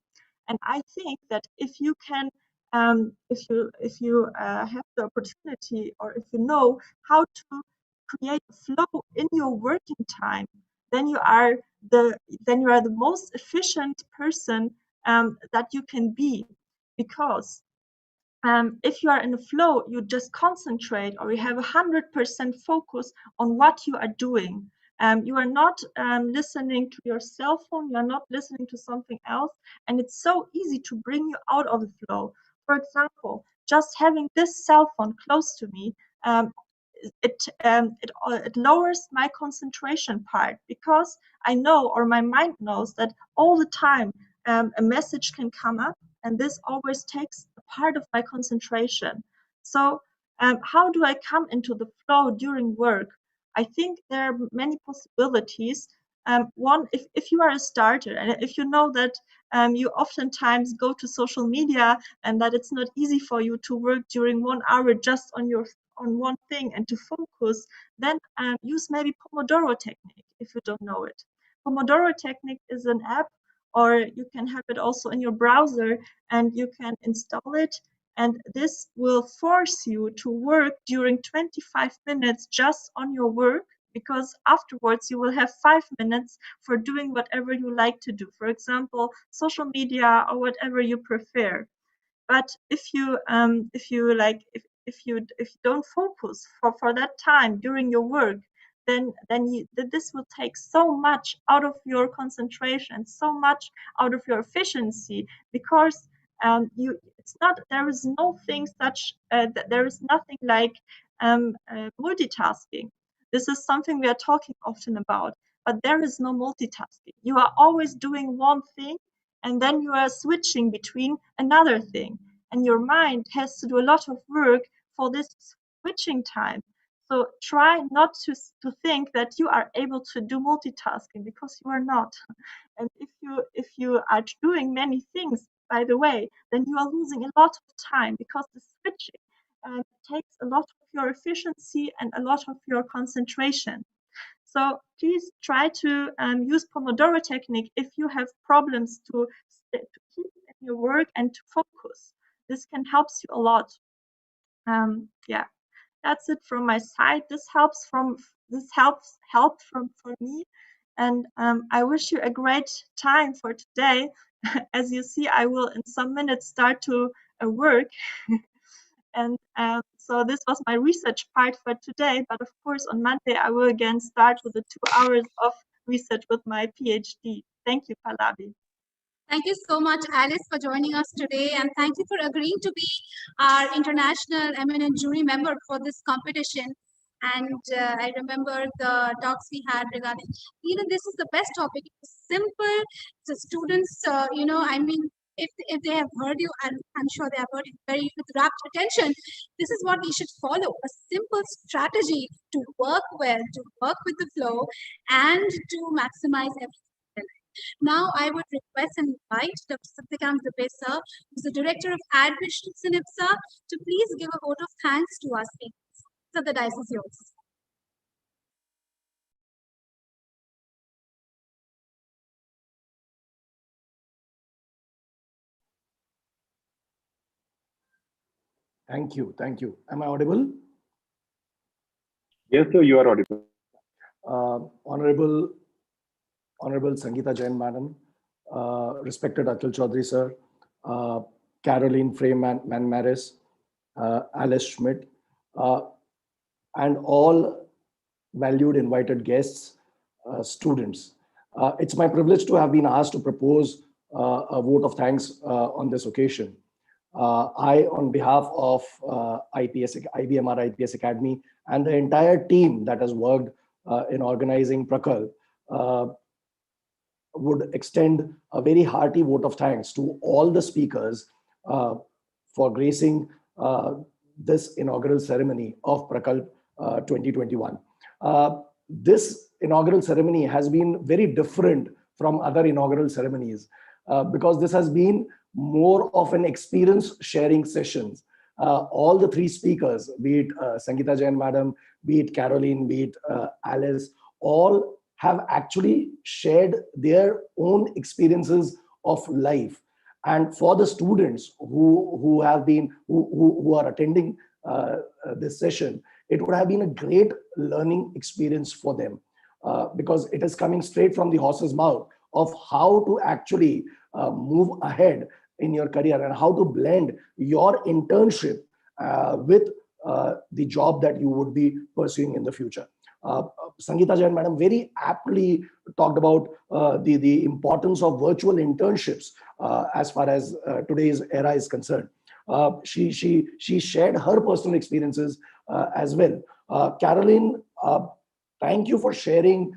And I think that if you can, if you have the opportunity, or if you know how to create a flow in your working time, then you are the most efficient person that you can be, because if you are in a flow, you just concentrate, or you have 100% focus on what you are doing. You are not listening to your cell phone, you are not listening to something else, and it's so easy to bring you out of the flow. For example, just having this cell phone close to me, it lowers my concentration part, because I know, or my mind knows, that all the time a message can come up, and this always takes a part of my concentration. So how do I come into the flow during work? I think there are many possibilities. One, if you are a starter, and if you know that you oftentimes go to social media, and that it's not easy for you to work during 1 hour just on one thing and to focus, then use maybe Pomodoro technique if you don't know it. Pomodoro technique is an app, or you can have it also in your browser, and you can install it. And this will force you to work during 25 minutes just on your work. because afterwards you will have 5 minutes for doing whatever you like to do. For example, social media or whatever you prefer. But if you don't focus for that time during your work, this will take so much out of your concentration, so much out of your efficiency, because it's not, there is no thing such there is nothing like multitasking. This is something we are talking often about, but there is no multitasking. You are always doing one thing, and then you are switching between another thing, and your mind has to do a lot of work for this switching time. So try not to think that you are able to do multitasking, because you are not. And if you are doing many things, by the way, then you are losing a lot of time, because the switching takes a lot of your efficiency and a lot of your concentration. So please try to use Pomodoro technique if you have problems to keep in your work and to focus. This can help you a lot. Yeah, that's it from my side. This helps for me, and I wish you a great time for today. As you see, I will in some minutes start to work. And so this was my research part for today. But of course, on Monday, I will again start with the 2 hours of research with my PhD. Thank you, Pallavi. Thank you so much, Alice, for joining us today. And thank you for agreeing to be our international eminent jury member for this competition. And I remember the talks we had regarding, this is the best topic. It's simple. The students, I mean, if they have heard you, and I'm sure they have heard it very with rapt attention, this is what we should follow: a simple strategy to work well, to work with the flow, and to maximize everything. Now, I would request and invite Dr. Satyakant Dubey, sir, who's the Director of Admissions in IPSA, to please give a vote of thanks to our speakers. So the dice is yours. Thank you. Thank you. Am I audible? Yes, sir, you are audible. Honorable Sangeeta Jain, Madam, respected Atul Chaudhary, sir, Caroline Frey-Manmaris, Alice Schmidt, and all valued invited guests, students. It's my privilege to have been asked to propose a vote of thanks on this occasion. I, on behalf of IBMR IPS Academy and the entire team that has worked in organizing Prakalp, would extend a very hearty vote of thanks to all the speakers for gracing this inaugural ceremony of Prakalp 2021. This inaugural ceremony has been very different from other inaugural ceremonies because this has been more of an experience sharing sessions. All the three speakers, be it Sangeeta Jain Madam, be it Caroline, be it Alice, all have actually shared their own experiences of life. And for the students who are attending this session, it would have been a great learning experience for them because it is coming straight from the horse's mouth of how to actually move ahead in your career and how to blend your internship with the job that you would be pursuing in the future. Sangeeta Jain Madam very aptly talked about the importance of virtual internships as far as today's era is concerned. She shared her personal experiences as well. Caroline, thank you for sharing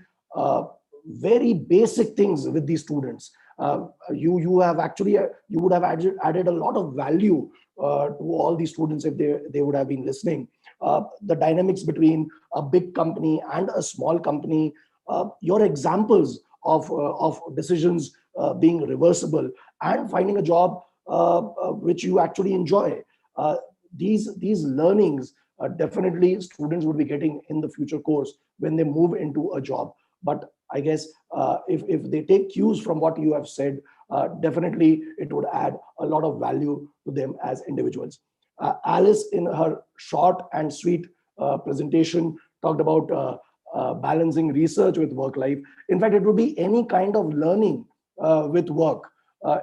very basic things with these students. You would have added a lot of value to all these students if they would have been listening. The dynamics between a big company and a small company, your examples of decisions being reversible and finding a job which you actually enjoy. These learnings definitely students would be getting in the future course when they move into a job. But I guess if they take cues from what you have said, definitely it would add a lot of value to them as individuals. Alice, in her short and sweet presentation, talked about balancing research with work life. In fact, it would be any kind of learning with work.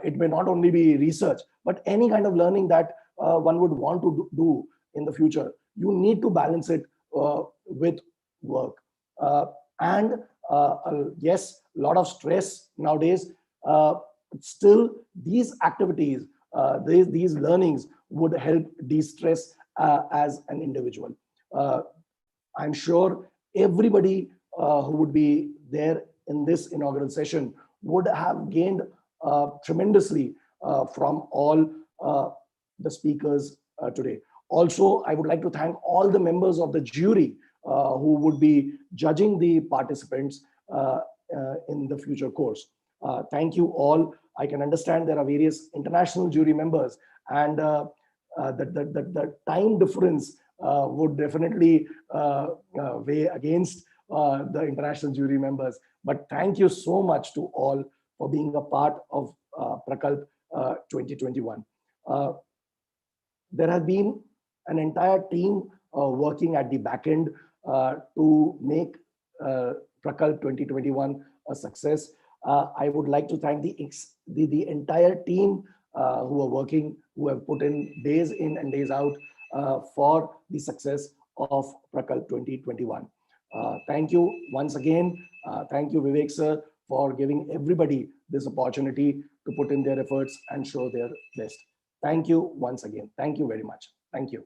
It may not only be research, but any kind of learning that one would want to do in the future. You need to balance it with work. And yes, a lot of stress nowadays. Still, these activities, these learnings would help de-stress as an individual. I'm sure everybody who would be there in this inaugural session would have gained tremendously from all the speakers today. Also, I would like to thank all the members of the jury who would be judging the participants in the future course. Thank you all. I can understand there are various international jury members, and the time difference would definitely weigh against the international jury members. But thank you so much to all for being a part of Prakalp 2021. There has been an entire team working at the back end to make Prakalp 2021 a success. I would like to thank the entire team who are working, who have put in days in and days out for the success of Prakalp 2021. Thank you once again. Thank you, Vivek sir, for giving everybody this opportunity to put in their efforts and show their best. Thank you once again. Thank you very much. Thank you.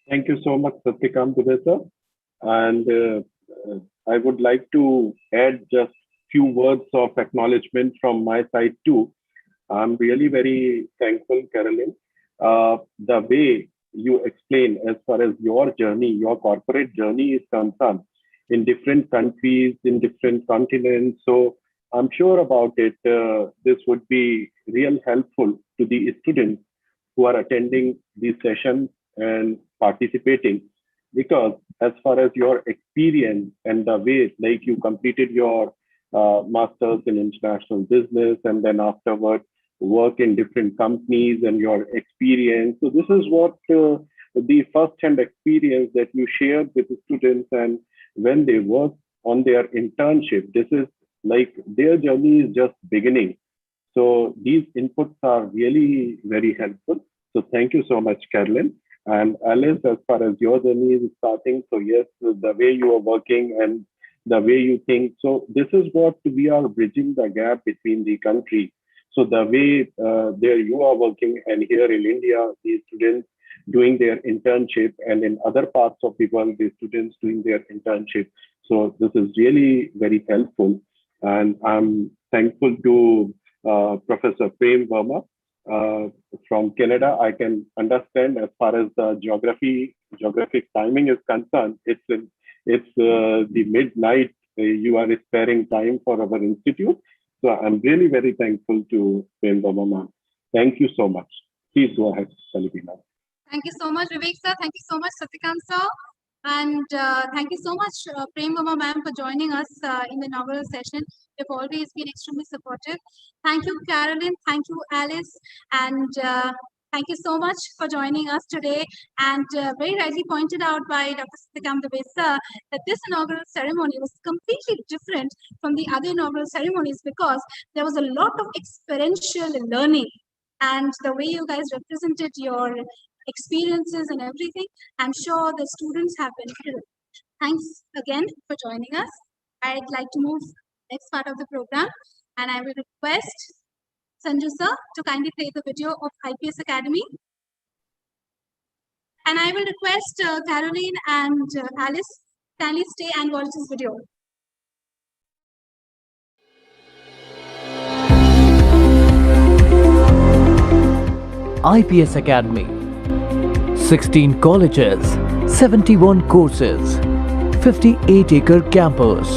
Thank you so much, Satyakam Dubey sir. And I would like to add just few words of acknowledgement from my side too. I'm really very thankful, Carolyn. The way you explain as far as your journey, your corporate journey is concerned in different countries, in different continents. So I'm sure about it, this would be real helpful to the students who are attending these sessions and participating, because as far as your experience and the way, like you completed your master's in international business and then afterward work in different companies and your experience. So this is what the first-hand experience that you shared with the students, and when they work on their internship, this is like their journey is just beginning. So these inputs are really very helpful. So thank you so much, Carolyn. And Alice, as far as your journey is starting, so yes, the way you are working and the way you think, so this is what we are bridging the gap between the country. So the way there you are working, and here in India, the students doing their internship, and in other parts of the world, the students doing their internship. So this is really very helpful. And I'm thankful to Professor Prem Verma from Canada. I can understand as far as the geographic timing is concerned, it's the midnight. You are sparing time for our institute. So I'm really very thankful to Prem Verma ma'am. Thank you so much. Please go ahead, Kalvi ma'am. Thank you so much, Vivek sir. Thank you so much, Satyakam sir. And thank you so much, Prem Verma ma'am, for joining us in the inaugural session. You've always been extremely supportive. Thank you, Carolyn. Thank you, Alice. And thank you so much for joining us today. And very rightly pointed out by Dr. Satyakam Dubey sir that this inaugural ceremony was completely different from the other inaugural ceremonies because there was a lot of experiential learning. And the way you guys represented your experiences and everything, I'm sure the students have benefited. Thanks again for joining us. I'd like to move next part of the program, and I will request Sanju sir to kindly play the video of IPS Academy. And I will request Caroline and Alice kindly stay and watch this video. IPS Academy, 16 colleges, 71 courses, 58-acre campus.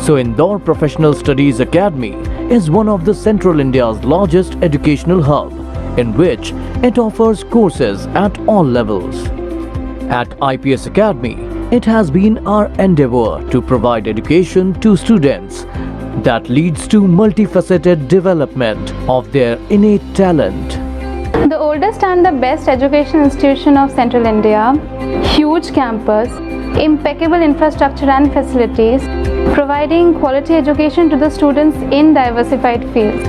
So Indore Professional Studies Academy is one of the Central India's largest educational hub, in which it offers courses at all levels. At IPS Academy, it has been our endeavor to provide education to students that leads to multifaceted development of their innate talent. The oldest and the best education institution of Central India, huge campus, impeccable infrastructure and facilities, providing quality education to the students in diversified fields.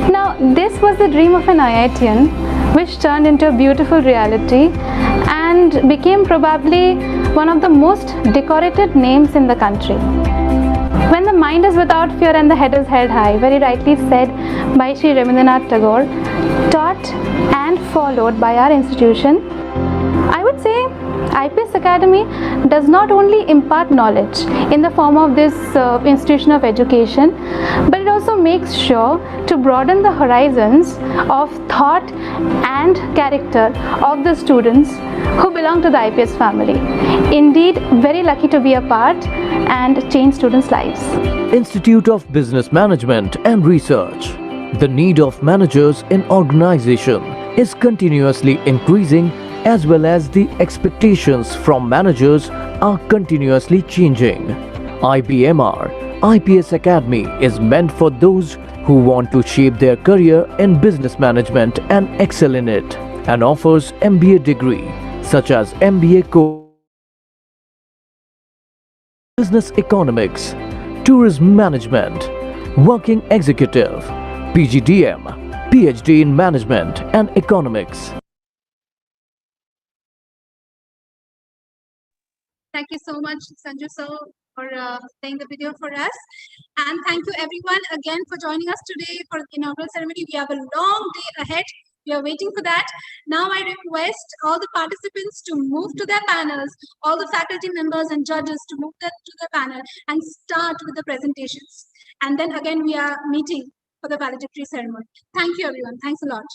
Now, this was the dream of an IITian, which turned into a beautiful reality and became probably one of the most decorated names in the country. When the mind is without fear and the head is held high, very rightly said by Sri Rabindranath Tagore, taught and followed by our institution, I would say IPS Academy does not only impart knowledge in the form of this institution of education, but it also makes sure to broaden the horizons of thought and character of the students who belong to the IPS family. Indeed, very lucky to be a part and change students' lives. Institute of Business Management and Research. The need of managers in organization is continuously increasing, as well as the expectations from managers are continuously changing. IBMR, IPS Academy is meant for those who want to shape their career in business management and excel in it, and offers MBA degree such as MBA Business Economics, Tourism Management, Working Executive, PGDM, PhD in Management and Economics. Thank you so much, Sanju sir, for playing the video for us. And thank you everyone again for joining us today for the inaugural ceremony. We have a long day ahead. We are waiting for that. Now I request all the participants to move to their panels, all the faculty members and judges to move to the panel and start with the presentations. And then again, we are meeting for the valedictory ceremony. Thank you everyone. Thanks a lot.